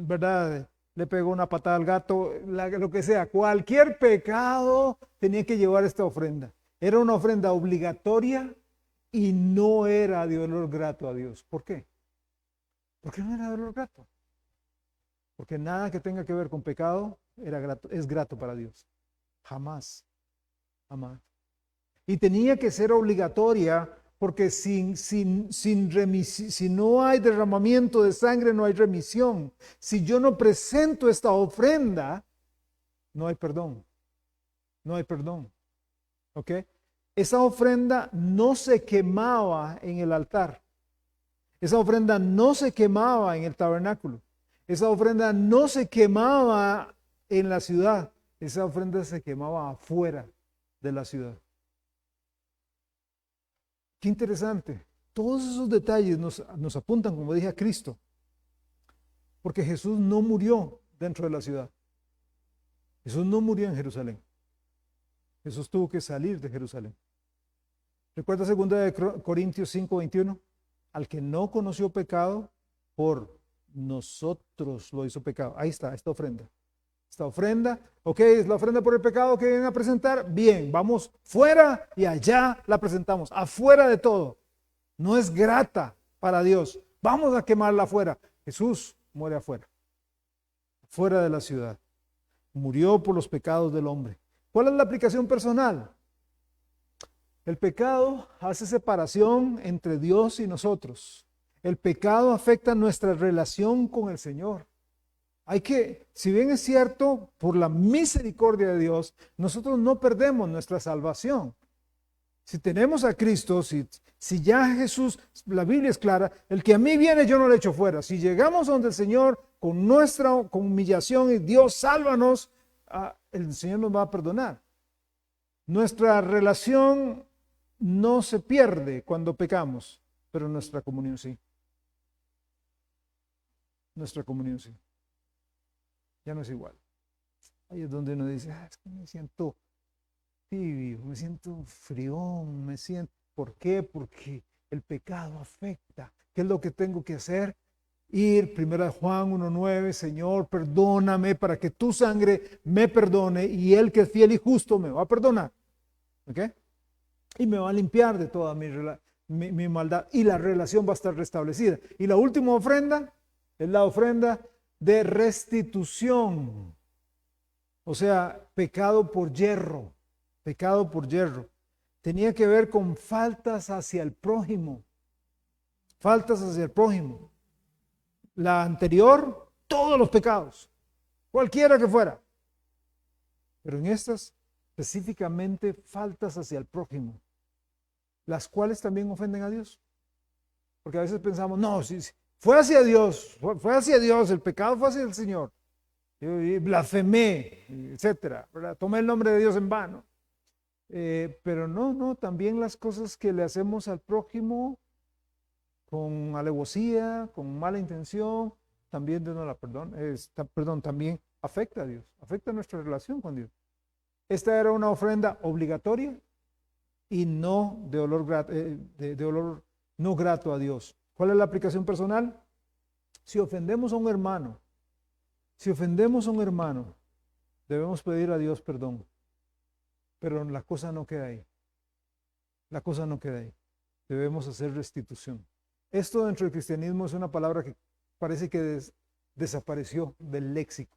¿verdad? Le pegó una patada al gato, lo que sea. Cualquier pecado tenía que llevar esta ofrenda. Era una ofrenda obligatoria y no era de olor grato a Dios. ¿Por qué? ¿Por qué no era de olor grato? Porque nada que tenga que ver con pecado es grato para Dios. Jamás. Jamás. Y tenía que ser obligatoria porque si no hay derramamiento de sangre, no hay remisión. Si yo no presento esta ofrenda, no hay perdón. No hay perdón. ¿Ok? Esa ofrenda no se quemaba en el altar. Esa ofrenda no se quemaba en el tabernáculo. Esa ofrenda no se quemaba en la ciudad. Esa ofrenda se quemaba afuera de la ciudad. Qué interesante. Todos esos detalles nos apuntan, como dije, a Cristo. Porque Jesús no murió dentro de la ciudad. Jesús no murió en Jerusalén. Jesús tuvo que salir de Jerusalén. ¿Recuerda 2 Corintios 5:21? Al que no conoció pecado, por nosotros lo hizo pecado. Ahí está, esta ofrenda. Esta ofrenda, ok, es la ofrenda por el pecado que vienen a presentar. Bien, vamos fuera y allá la presentamos, afuera de todo. No es grata para Dios. Vamos a quemarla afuera. Jesús muere afuera, fuera de la ciudad. Murió por los pecados del hombre. ¿Cuál es la aplicación personal? El pecado hace separación entre Dios y nosotros. El pecado afecta nuestra relación con el Señor. Si bien es cierto, por la misericordia de Dios, nosotros no perdemos nuestra salvación. Si tenemos a Cristo, si ya Jesús, la Biblia es clara, el que a mí viene yo no le echo fuera. Si llegamos donde el Señor con humillación y Dios sálvanos, el Señor nos va a perdonar. Nuestra relación no se pierde cuando pecamos, pero nuestra comunión sí. Nuestra comunión sí. Ya no es igual. Ahí es donde uno dice, es que me siento tibio, me siento frión, ¿por qué? Porque el pecado afecta. ¿Qué es lo que tengo que hacer? Ir, 1 Juan 1:9, Señor, perdóname para que tu sangre me perdone y Él que es fiel y justo me va a perdonar. ¿Ok? Y me va a limpiar de toda mi maldad y la relación va a estar restablecida. Y la última ofrenda es la ofrenda de restitución, o sea, pecado por yerro, tenía que ver con faltas hacia el prójimo, la anterior, todos los pecados, cualquiera que fuera, pero en estas específicamente faltas hacia el prójimo, las cuales también ofenden a Dios, porque a veces pensamos, no, fue hacia Dios, el pecado fue hacia el Señor. Y blasfemé, etcétera, ¿verdad? Tomé el nombre de Dios en vano. Pero no, también las cosas que le hacemos al prójimo con alevosía, con mala intención, también Dios no la perdona, también afecta a Dios, afecta nuestra relación con Dios. Esta era una ofrenda obligatoria y no de olor no grato a Dios. ¿Cuál es la aplicación personal? Si ofendemos a un hermano, debemos pedir a Dios perdón. Pero la cosa no queda ahí. Debemos hacer restitución. Esto dentro del cristianismo es una palabra que parece que desapareció del léxico.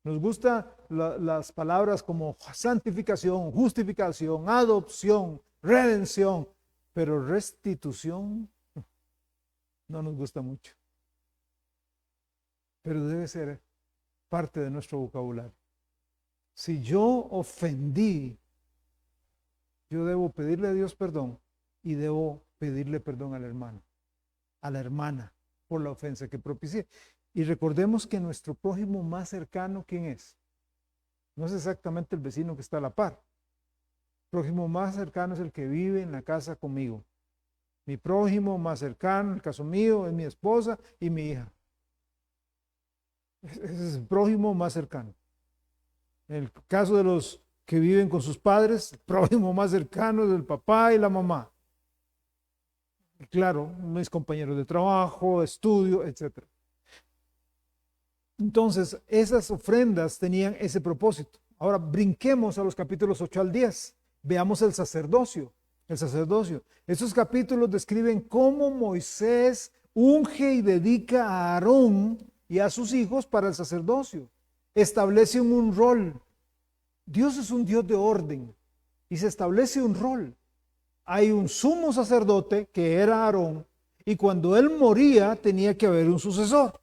Nos gustan las palabras como santificación, justificación, adopción, redención, pero restitución no nos gusta mucho. Pero debe ser parte de nuestro vocabulario. Si yo ofendí, yo debo pedirle a Dios perdón y debo pedirle perdón al hermano, a la hermana, por la ofensa que propicié. Y recordemos que nuestro prójimo más cercano, ¿quién es? No es exactamente el vecino que está a la par. El prójimo más cercano es el que vive en la casa conmigo. Mi prójimo más cercano, en el caso mío, es mi esposa y mi hija. Ese es el prójimo más cercano. En el caso de los que viven con sus padres, el prójimo más cercano es el papá y la mamá. Y claro, mis compañeros de trabajo, estudio, etc. Entonces, esas ofrendas tenían ese propósito. Ahora, brinquemos a los capítulos 8 al 10. Veamos el sacerdocio. Esos capítulos describen cómo Moisés unge y dedica a Aarón y a sus hijos para el sacerdocio. Establecen un rol. Dios es un Dios de orden y se establece un rol. Hay un sumo sacerdote que era Aarón y cuando él moría tenía que haber un sucesor.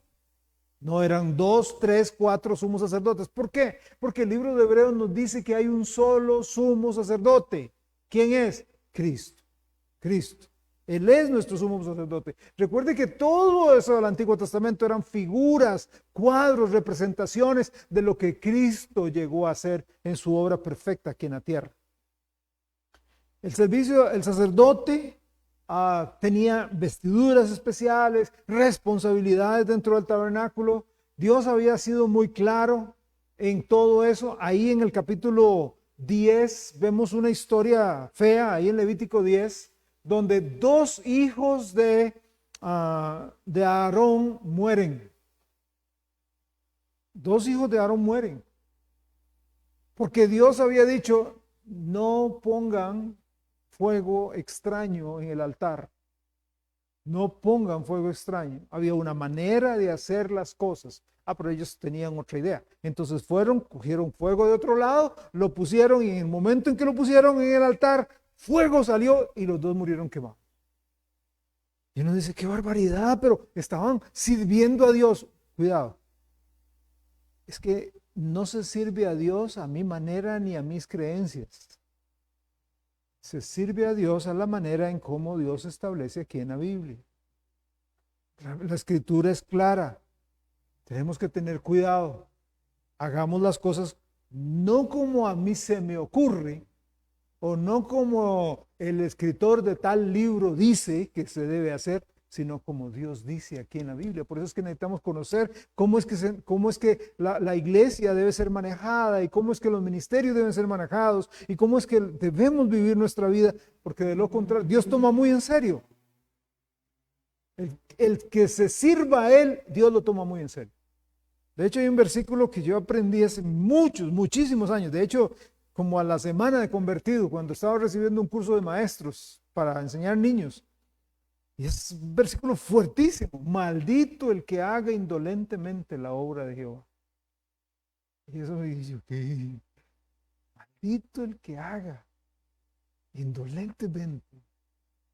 No eran 2, 3, 4 sumos sacerdotes. ¿Por qué? Porque el libro de Hebreos nos dice que hay un solo sumo sacerdote. ¿Quién es? Cristo. Él es nuestro sumo sacerdote. Recuerde que todo eso del Antiguo Testamento eran figuras, cuadros, representaciones de lo que Cristo llegó a hacer en su obra perfecta aquí en la tierra. El sacerdote tenía vestiduras especiales, responsabilidades dentro del tabernáculo. Dios había sido muy claro en todo eso. Ahí en el capítulo 10 vemos una historia fea, ahí en Levítico 10, donde 2 hijos de Aarón mueren. 2 hijos de Aarón mueren. Porque Dios había dicho, no pongan fuego extraño en el altar. No pongan fuego extraño. Había una manera de hacer las cosas. Pero ellos tenían otra idea. Entonces cogieron fuego de otro lado, lo pusieron y en el momento en que lo pusieron en el altar, fuego salió y los 2 murieron quemados. Y uno dice, qué barbaridad, pero estaban sirviendo a Dios. Cuidado. Es que no se sirve a Dios a mi manera ni a mis creencias. Se sirve a Dios a la manera en cómo Dios establece aquí en la Biblia. La escritura es clara. Tenemos que tener cuidado. Hagamos las cosas no como a mí se me ocurre o no como el escritor de tal libro dice que se debe hacer, sino como Dios dice aquí en la Biblia. Por eso es que necesitamos conocer cómo es que la iglesia debe ser manejada y cómo es que los ministerios deben ser manejados y cómo es que debemos vivir nuestra vida, porque de lo contrario, Dios toma muy en serio. El que se sirva a Él, Dios lo toma muy en serio. De hecho, hay un versículo que yo aprendí hace muchísimos años. De hecho, como a la semana de convertido, cuando estaba recibiendo un curso de maestros para enseñar niños. Y es un versículo fuertísimo. Maldito el que haga indolentemente la obra de Jehová. Y eso me dice, ¿qué? Maldito el que haga indolentemente.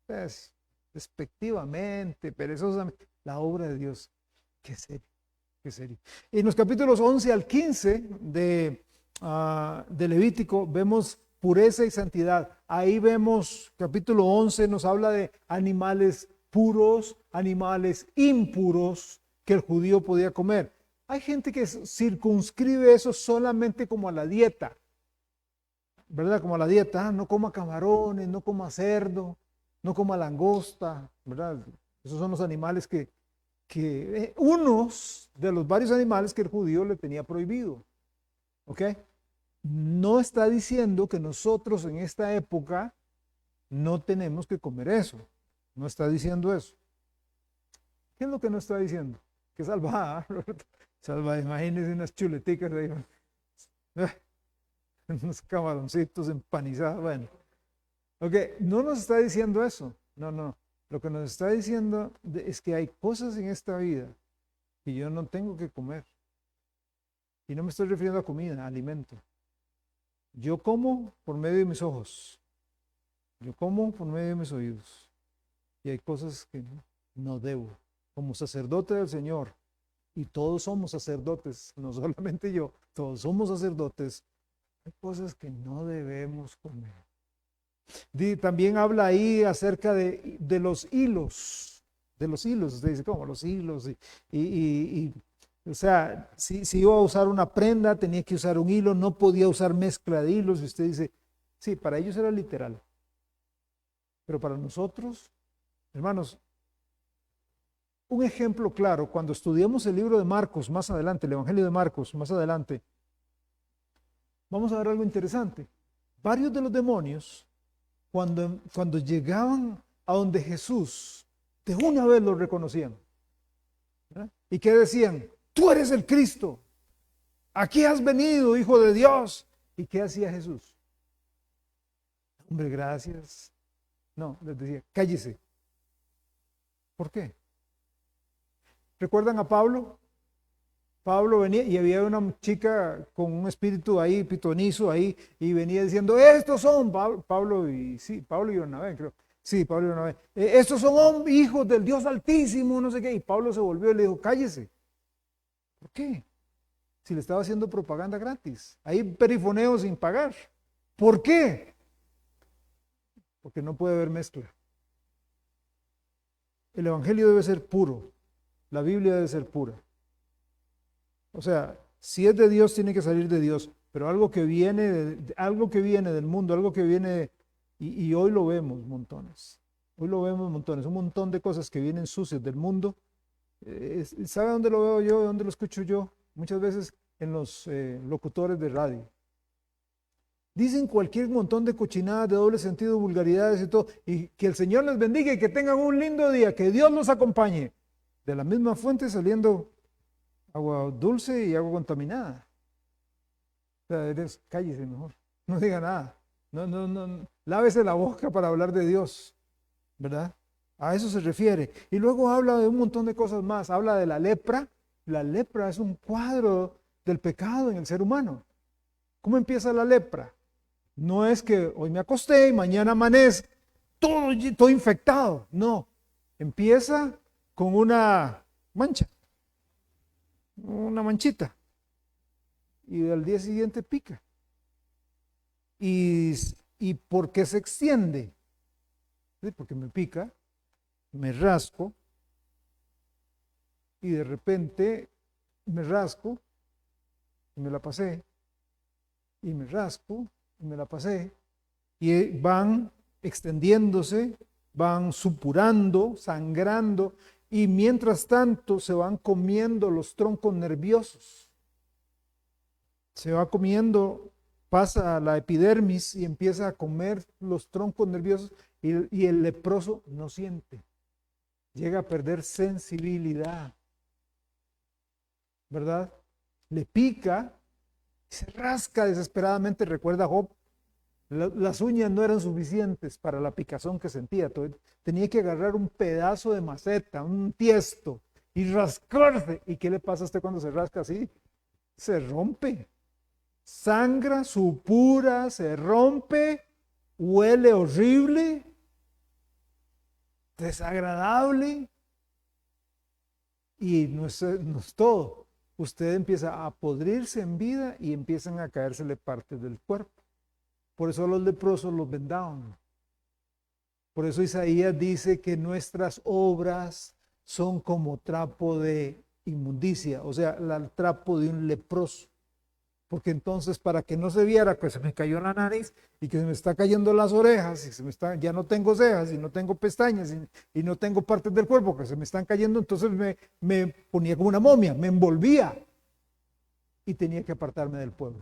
Pues, despectivamente, perezosamente, la obra de Dios. Qué serio. En los capítulos 11 al 15 de Levítico vemos pureza y santidad. Ahí vemos, capítulo 11 nos habla de animales puros, animales impuros que el judío podía comer. Hay gente que circunscribe eso solamente como a la dieta, ¿verdad? Como a la dieta, no coma camarones, no coma cerdo, no coma langosta, ¿verdad? Esos son los animales que unos de los varios animales que el judío le tenía prohibido, ¿ok? No está diciendo que nosotros en esta época no tenemos que comer eso. No está diciendo eso. ¿Qué es lo que no está diciendo? Que salvada, Roberto. Salva, imagínense unas chuleticas ahí, unos camaroncitos empanizados. Bueno, ok, no nos está diciendo eso. No, no. Lo que nos está diciendo es que hay cosas en esta vida que yo no tengo que comer. Y no me estoy refiriendo a comida, a alimento. Yo como por medio de mis ojos. Yo como por medio de mis oídos. Y hay cosas que no debo. Como sacerdote del Señor, y todos somos sacerdotes, no solamente yo, todos somos sacerdotes, hay cosas que no debemos comer. También habla ahí acerca de los hilos, usted dice, ¿cómo? Los hilos, o sea, si iba a usar una prenda, tenía que usar un hilo, no podía usar mezcla de hilos, y usted dice, sí, para ellos era literal, pero para nosotros, hermanos, un ejemplo claro, cuando estudiamos el libro de Marcos más adelante, el Evangelio de Marcos más adelante, vamos a ver algo interesante. Varios de los demonios, cuando llegaban a donde Jesús, de una vez lo reconocían. ¿Verdad? ¿Y qué decían? Tú eres el Cristo. Aquí has venido, Hijo de Dios. ¿Y qué hacía Jesús? Hombre, gracias. No, les decía, cállese. ¿Por qué? ¿Recuerdan a Pablo? Pablo venía y había una chica con un espíritu ahí, pitonizo ahí, y venía diciendo, estos son, Pablo y Bernabé, creo. Sí, Pablo y Bernabé. Estos son hijos del Dios Altísimo, no sé qué. Y Pablo se volvió y le dijo, cállese. ¿Por qué? Si le estaba haciendo propaganda gratis. Ahí perifoneo sin pagar. ¿Por qué? Porque no puede haber mezcla. El evangelio debe ser puro. La Biblia debe ser pura. O sea, si es de Dios, tiene que salir de Dios. Pero algo que viene, algo que viene del mundo, algo que viene, y hoy lo vemos montones. Hoy lo vemos montones. Un montón de cosas que vienen sucias del mundo. ¿Sabe dónde lo veo yo? ¿Dónde lo escucho yo? Muchas veces en los locutores de radio. Dicen cualquier montón de cochinadas, de doble sentido, vulgaridades y todo. Y que el Señor les bendiga y que tengan un lindo día. Que Dios los acompañe. De la misma fuente saliendo agua dulce y agua contaminada. O sea, cállese mejor. No diga nada. No. Lávese la boca para hablar de Dios. ¿Verdad? A eso se refiere. Y luego habla de un montón de cosas más. Habla de la lepra. La lepra es un cuadro del pecado en el ser humano. ¿Cómo empieza la lepra? No es que hoy me acosté y mañana amanezco todo infectado. No. Empieza con una mancha, una manchita. Y al día siguiente pica. ¿Y por qué se extiende? ¿Sí? Porque me pica, me rasco, y de repente me rasco, y me la pasé, y me rasco, y me la pasé, y van extendiéndose, van supurando, sangrando, y mientras tanto se van comiendo los troncos nerviosos. Se va comiendo, pasa a la epidermis y empieza a comer los troncos nerviosos y el leproso no siente. Llega a perder sensibilidad. ¿Verdad? Le pica, se rasca desesperadamente. Recuerda Job, las uñas no eran suficientes para la picazón que sentía. Tenía que agarrar un pedazo de maceta, un tiesto, y rascarse. ¿Y qué le pasa a usted cuando se rasca así? Se rompe. Sangra, supura, se rompe, huele horrible, desagradable. Y no es todo. Usted empieza a podrirse en vida y empiezan a caérsele partes del cuerpo. Por eso a los leprosos los vendaban. Por eso Isaías dice que nuestras obras son como trapo de inmundicia, o sea, el trapo de un leproso. Porque entonces, para que no se viera que se me cayó la nariz y que se me está cayendo las orejas y ya no tengo cejas y no tengo pestañas y no tengo partes del cuerpo que se me están cayendo, entonces me ponía como una momia, me envolvía y tenía que apartarme del pueblo.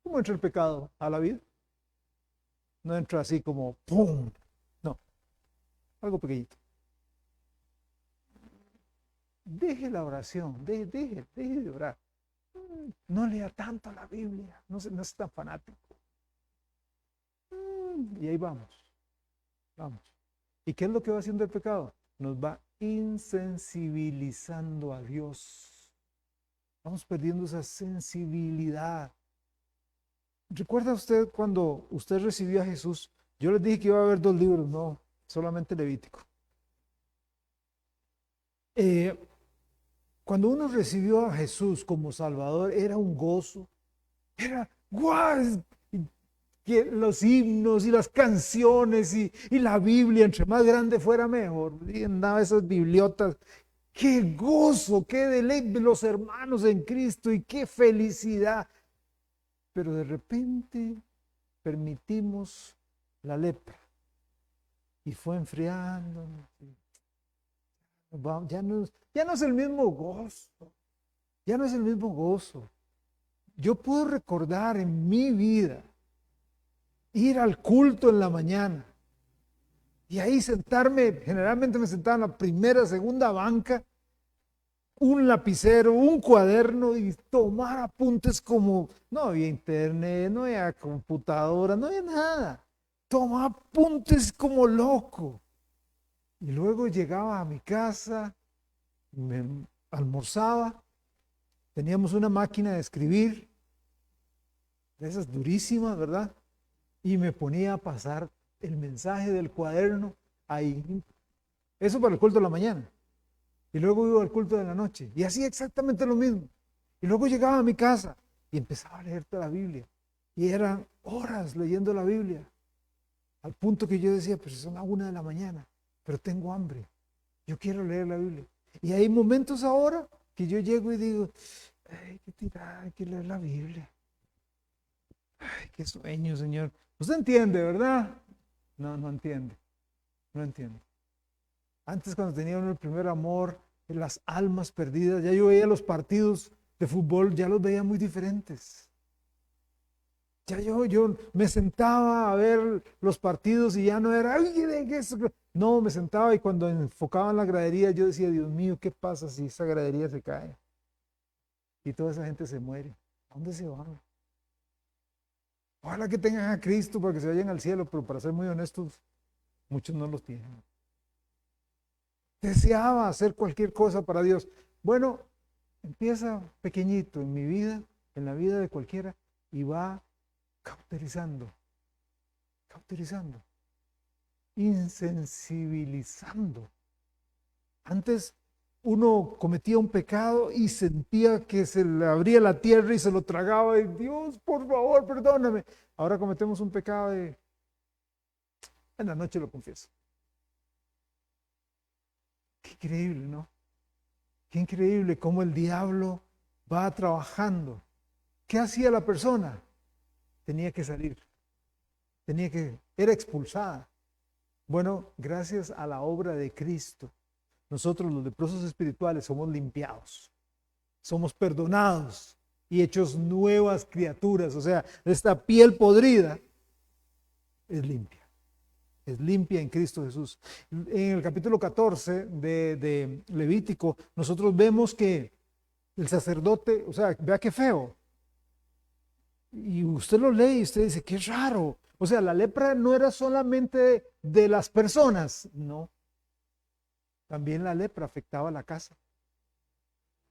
¿Cómo entra el pecado a la vida? No entra así como ¡pum! No, algo pequeñito. Deje la oración, deje de orar. No lea tanto la Biblia, no es tan fanático. Y ahí vamos. ¿Y qué es lo que va haciendo el pecado? Nos va insensibilizando a Dios. Vamos perdiendo esa sensibilidad. ¿Recuerda usted cuando usted recibió a Jesús? Yo les dije que iba a haber 2 libros, no, solamente Levítico. Cuando uno recibió a Jesús como Salvador, era un gozo, era ¡guau! Que los himnos y las canciones y la Biblia, entre más grande fuera mejor. Y andaba esas bibliotas. ¡Qué gozo! ¡Qué deleite! Los hermanos en Cristo y qué felicidad! Pero de repente permitimos la lepra y fue enfriando. Ya no es el mismo gozo, ya no es el mismo gozo. Yo puedo recordar en mi vida ir al culto en la mañana y ahí sentarme, generalmente me sentaba en la primera, segunda banca, un lapicero, un cuaderno y tomar apuntes como, no había internet, no había computadora, no había nada. Tomaba apuntes como loco. Y luego llegaba a mi casa, me almorzaba, teníamos una máquina de escribir, de esas durísimas, ¿verdad? Y me ponía a pasar el mensaje del cuaderno ahí. Eso para el culto de la mañana. Y luego iba al culto de la noche. Y hacía exactamente lo mismo. Y luego llegaba a mi casa y empezaba a leer toda la Biblia. Y eran horas leyendo la Biblia. Al punto que yo decía, pues son las 1 de la mañana, pero tengo hambre. Yo quiero leer la Biblia. Y hay momentos ahora que yo llego y digo, ay, qué tirada, hay que leer la Biblia. Ay, qué sueño, Señor. Usted entiende, ¿verdad? No entiende. No entiende. Antes, cuando tenía uno el primer amor, las almas perdidas, ya yo veía los partidos de fútbol, ya los veía muy diferentes. Ya yo me sentaba a ver los partidos y ya no era, no, me sentaba y cuando enfocaban la gradería yo decía, Dios mío, ¿qué pasa si esa gradería se cae? Y toda esa gente se muere. ¿A dónde se van? Ojalá que tengan a Cristo para que se vayan al cielo, pero para ser muy honestos, muchos no los tienen. Deseaba hacer cualquier cosa para Dios. Bueno, empieza pequeñito en mi vida, en la vida de cualquiera, y va cauterizando, insensibilizando. Antes uno cometía un pecado y sentía que se le abría la tierra y se lo tragaba y Dios, por favor, perdóname. Ahora cometemos un pecado y en la noche lo confieso. Qué increíble, ¿no? Qué increíble cómo el diablo va trabajando. ¿Qué hacía la persona? Tenía que salir. Era expulsada. Bueno, gracias a la obra de Cristo, nosotros los leprosos espirituales somos limpiados. Somos perdonados y hechos nuevas criaturas. O sea, esta piel podrida es limpia. Es limpia en Cristo Jesús. En el capítulo 14 de Levítico, nosotros vemos que el sacerdote, o sea, vea qué feo. Y usted lo lee y usted dice, qué raro. O sea, la lepra no era solamente de las personas, no. También la lepra afectaba a la casa.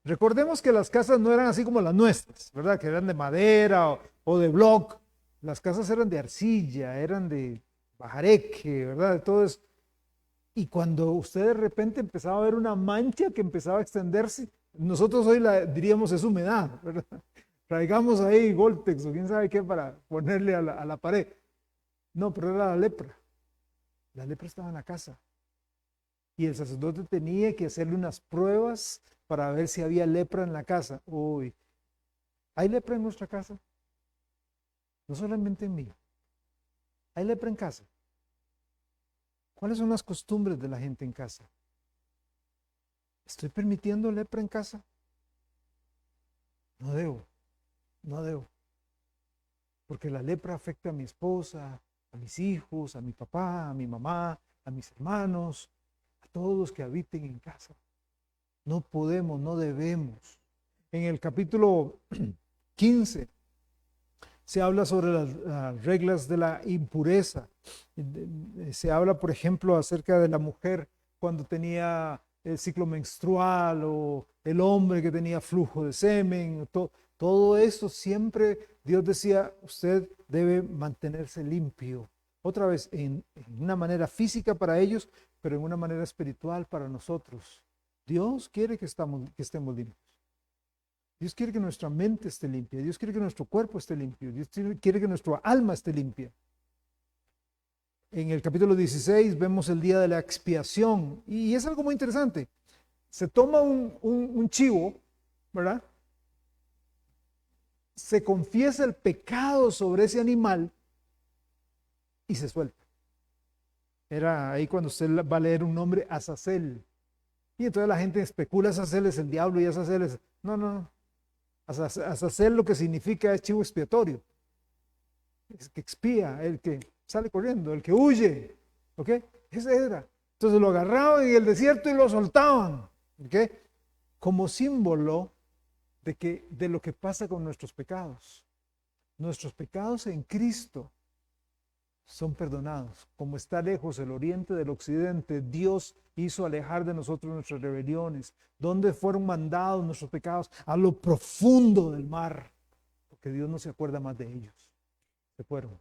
Recordemos que las casas no eran así como las nuestras, ¿verdad? Que eran de madera o de bloc. Las casas eran de arcilla, eran de bajareque, ¿verdad? De todo eso. Y cuando usted de repente empezaba a ver una mancha que empezaba a extenderse, nosotros hoy diríamos es humedad, ¿verdad? Traigamos ahí Voltex o quién sabe qué para ponerle a la pared. No, pero era la lepra. La lepra estaba en la casa. Y el sacerdote tenía que hacerle unas pruebas para ver si había lepra en la casa. Uy, ¿hay lepra en nuestra casa? No solamente en mí. ¿Hay lepra en casa? ¿Cuáles son las costumbres de la gente en casa? ¿Estoy permitiendo lepra en casa? No debo, no debo. Porque la lepra afecta a mi esposa, a mis hijos, a mi papá, a mi mamá, a mis hermanos, a todos los que habiten en casa. No podemos, no debemos. En el capítulo 15 se habla sobre las reglas de la impureza. Se habla, por ejemplo, acerca de la mujer cuando tenía el ciclo menstrual o el hombre que tenía flujo de semen. Todo eso siempre Dios decía, usted debe mantenerse limpio. Otra vez, en una manera física para ellos, pero en una manera espiritual para nosotros. Dios quiere que estemos limpios. Dios quiere que nuestra mente esté limpia. Dios quiere que nuestro cuerpo esté limpio. Dios quiere que nuestra alma esté limpia. En el capítulo 16 vemos el día de la expiación. Y es algo muy interesante. Se toma un chivo, ¿verdad? Se confiesa el pecado sobre ese animal y se suelta. Era ahí cuando usted va a leer un nombre, Azazel. Y entonces la gente especula, Azazel es el diablo y Azazel es... No. Azazel lo que significa es chivo expiatorio. Es que expía, el que sale corriendo, el que huye. ¿Ok? Ese era. Entonces lo agarraban en el desierto y lo soltaban. ¿Ok? Como símbolo de lo que pasa con nuestros pecados. Nuestros pecados en Cristo son perdonados. Como está lejos el oriente del occidente, Dios hizo alejar de nosotros nuestras rebeliones. ¿Dónde fueron mandados nuestros pecados? A lo profundo del mar, porque Dios no se acuerda más de ellos. Se fueron.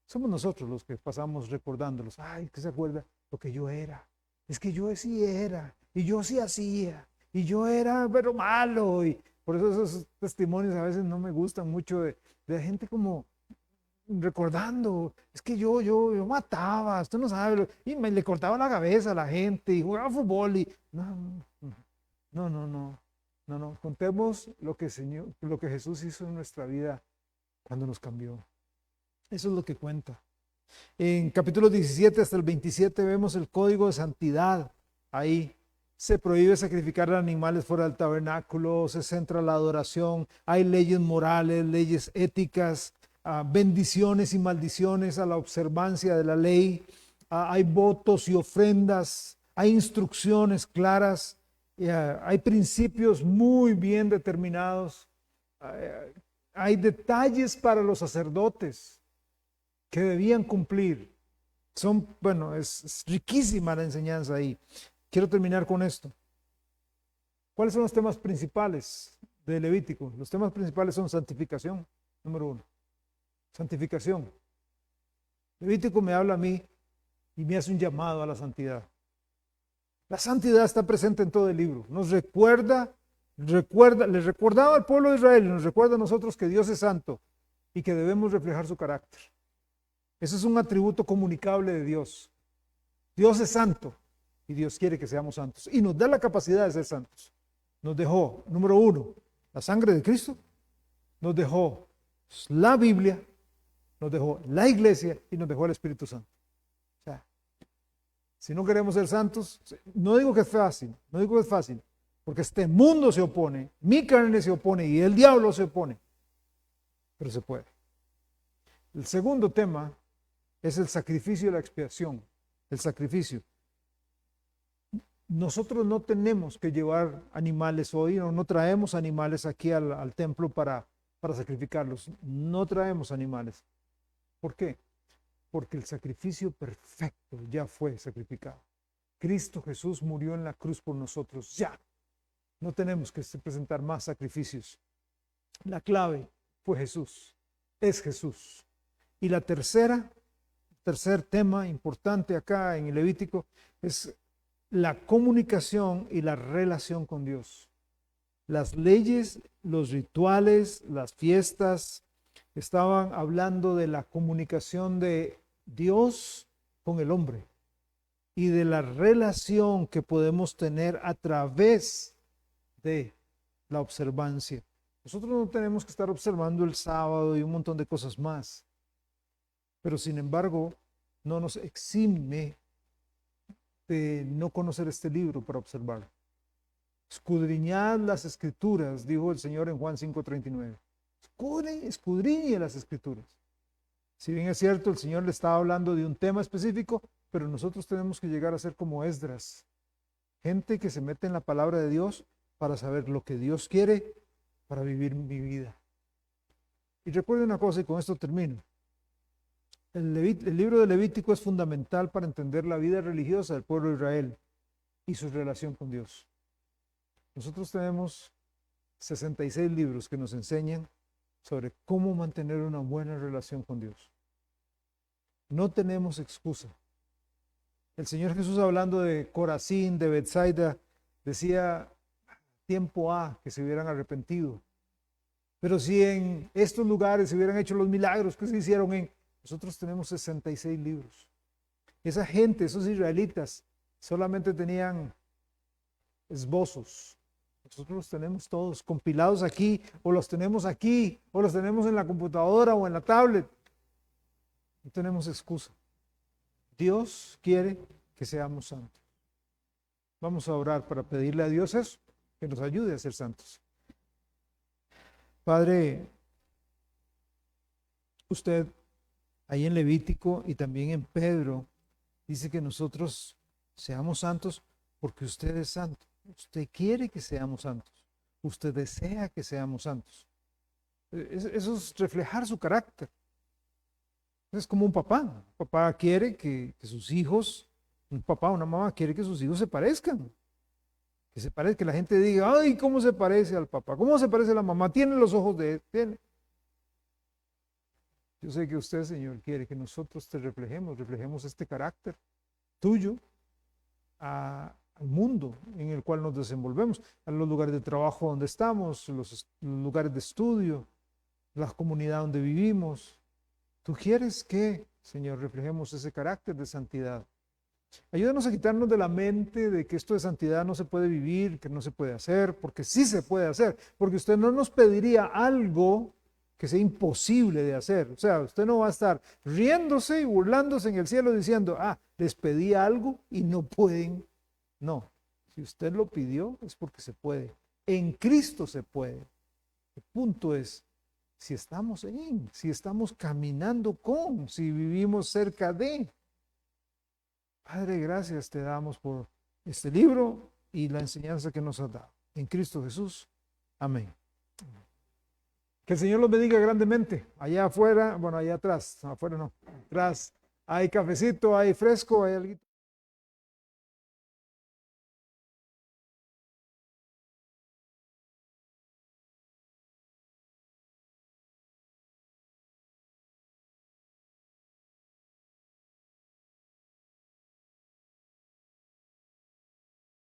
Somos nosotros los que pasamos recordándolos. Ay, ¿qué se acuerda? Lo que yo era. Es que yo sí era, y yo sí hacía, y yo era pero malo. Y por eso esos testimonios a veces no me gustan mucho de gente como recordando, es que yo mataba, usted no sabe, y le cortaba la cabeza a la gente y jugaba fútbol y no, contemos lo que Jesús hizo en nuestra vida cuando nos cambió. Eso es lo que cuenta. En capítulo 17 hasta el 27 vemos el código de santidad. Ahí se prohíbe sacrificar animales fuera del tabernáculo, se centra la adoración, hay leyes morales, leyes éticas, bendiciones y maldiciones a la observancia de la ley, hay votos y ofrendas, hay instrucciones claras, hay principios muy bien determinados, hay detalles para los sacerdotes que debían cumplir. Es riquísima la enseñanza ahí. Quiero terminar con esto. ¿Cuáles son los temas principales de Levítico? Los temas principales son santificación, número 1. Santificación. Levítico me habla a mí y me hace un llamado a la santidad. La santidad está presente en todo el libro. Nos les recordaba al pueblo de Israel, nos recuerda a nosotros que Dios es santo y que debemos reflejar su carácter. Ese es un atributo comunicable de Dios. Dios es santo y Dios quiere que seamos santos y nos da la capacidad de ser santos. Nos dejó, número 1, la sangre de Cristo, nos dejó la Biblia, nos dejó la iglesia y nos dejó el Espíritu Santo. O sea, si no queremos ser santos, no digo que es fácil, porque este mundo se opone, mi carne se opone y el diablo se opone, pero se puede. El segundo tema es el sacrificio y la expiación. El sacrificio. Nosotros no tenemos que llevar animales hoy, no traemos animales aquí al templo para sacrificarlos. No traemos animales. ¿Por qué? Porque el sacrificio perfecto ya fue sacrificado. Cristo Jesús murió en la cruz por nosotros, ya. No tenemos que presentar más sacrificios. La clave fue Jesús, es Jesús. Y la tercer tema importante acá en el Levítico es la comunicación y la relación con Dios. Las leyes, los rituales, las fiestas estaban hablando de la comunicación de Dios con el hombre y de la relación que podemos tener a través de la observancia. Nosotros no tenemos que estar observando el sábado y un montón de cosas más, pero sin embargo no nos exime de no conocer este libro para observarlo. Escudriñad las escrituras, dijo el Señor en Juan 5:39. Escudriñe las escrituras. Si bien es cierto, el Señor le estaba hablando de un tema específico, pero nosotros tenemos que llegar a ser como Esdras, gente que se mete en la palabra de Dios para saber lo que Dios quiere para vivir mi vida. Y recuerden una cosa, y con esto termino. El libro de Levítico es fundamental para entender la vida religiosa del pueblo de Israel y su relación con Dios. Nosotros tenemos 66 libros que nos enseñan sobre cómo mantener una buena relación con Dios. No tenemos excusa. El Señor Jesús, hablando de Corazín, de Betsaida, decía tiempo A que se hubieran arrepentido. Pero si en estos lugares se hubieran hecho los milagros que se hicieron nosotros tenemos 66 libros. Esa gente, esos israelitas, solamente tenían esbozos. Nosotros los tenemos todos compilados aquí, o los tenemos en la computadora o en la tablet. No tenemos excusa. Dios quiere que seamos santos. Vamos a orar para pedirle a Dios eso, que nos ayude a ser santos. Padre, usted ahí en Levítico y también en Pedro dice que nosotros seamos santos porque usted es santo. Usted quiere que seamos santos. Usted desea que seamos santos. Eso es reflejar su carácter. Es como un papá. Un papá quiere que sus hijos, un papá o una mamá quiere que sus hijos se parezcan. Que la gente diga, ay, ¿cómo se parece al papá? ¿Cómo se parece a la mamá? Tiene los ojos de él. Tiene. Yo sé que usted, Señor, quiere que nosotros te reflejemos este carácter tuyo al mundo en el cual nos desenvolvemos, a los lugares de trabajo donde estamos, los lugares de estudio, la comunidad donde vivimos. Tú quieres que, Señor, reflejemos ese carácter de santidad. Ayúdanos a quitarnos de la mente de que esto de santidad no se puede vivir, que no se puede hacer, porque sí se puede hacer, porque usted no nos pediría algo que sea imposible de hacer. O sea, usted no va a estar riéndose y burlándose en el cielo diciendo, les pedí algo y no pueden. No, si usted lo pidió es porque se puede. En Cristo se puede. El punto es, si estamos si estamos caminando si vivimos cerca de. Padre, gracias te damos por este libro y la enseñanza que nos has dado. En Cristo Jesús. Amén. Que el Señor los bendiga grandemente. Allá afuera, allá atrás, afuera no, atrás hay cafecito, hay fresco, hay algo.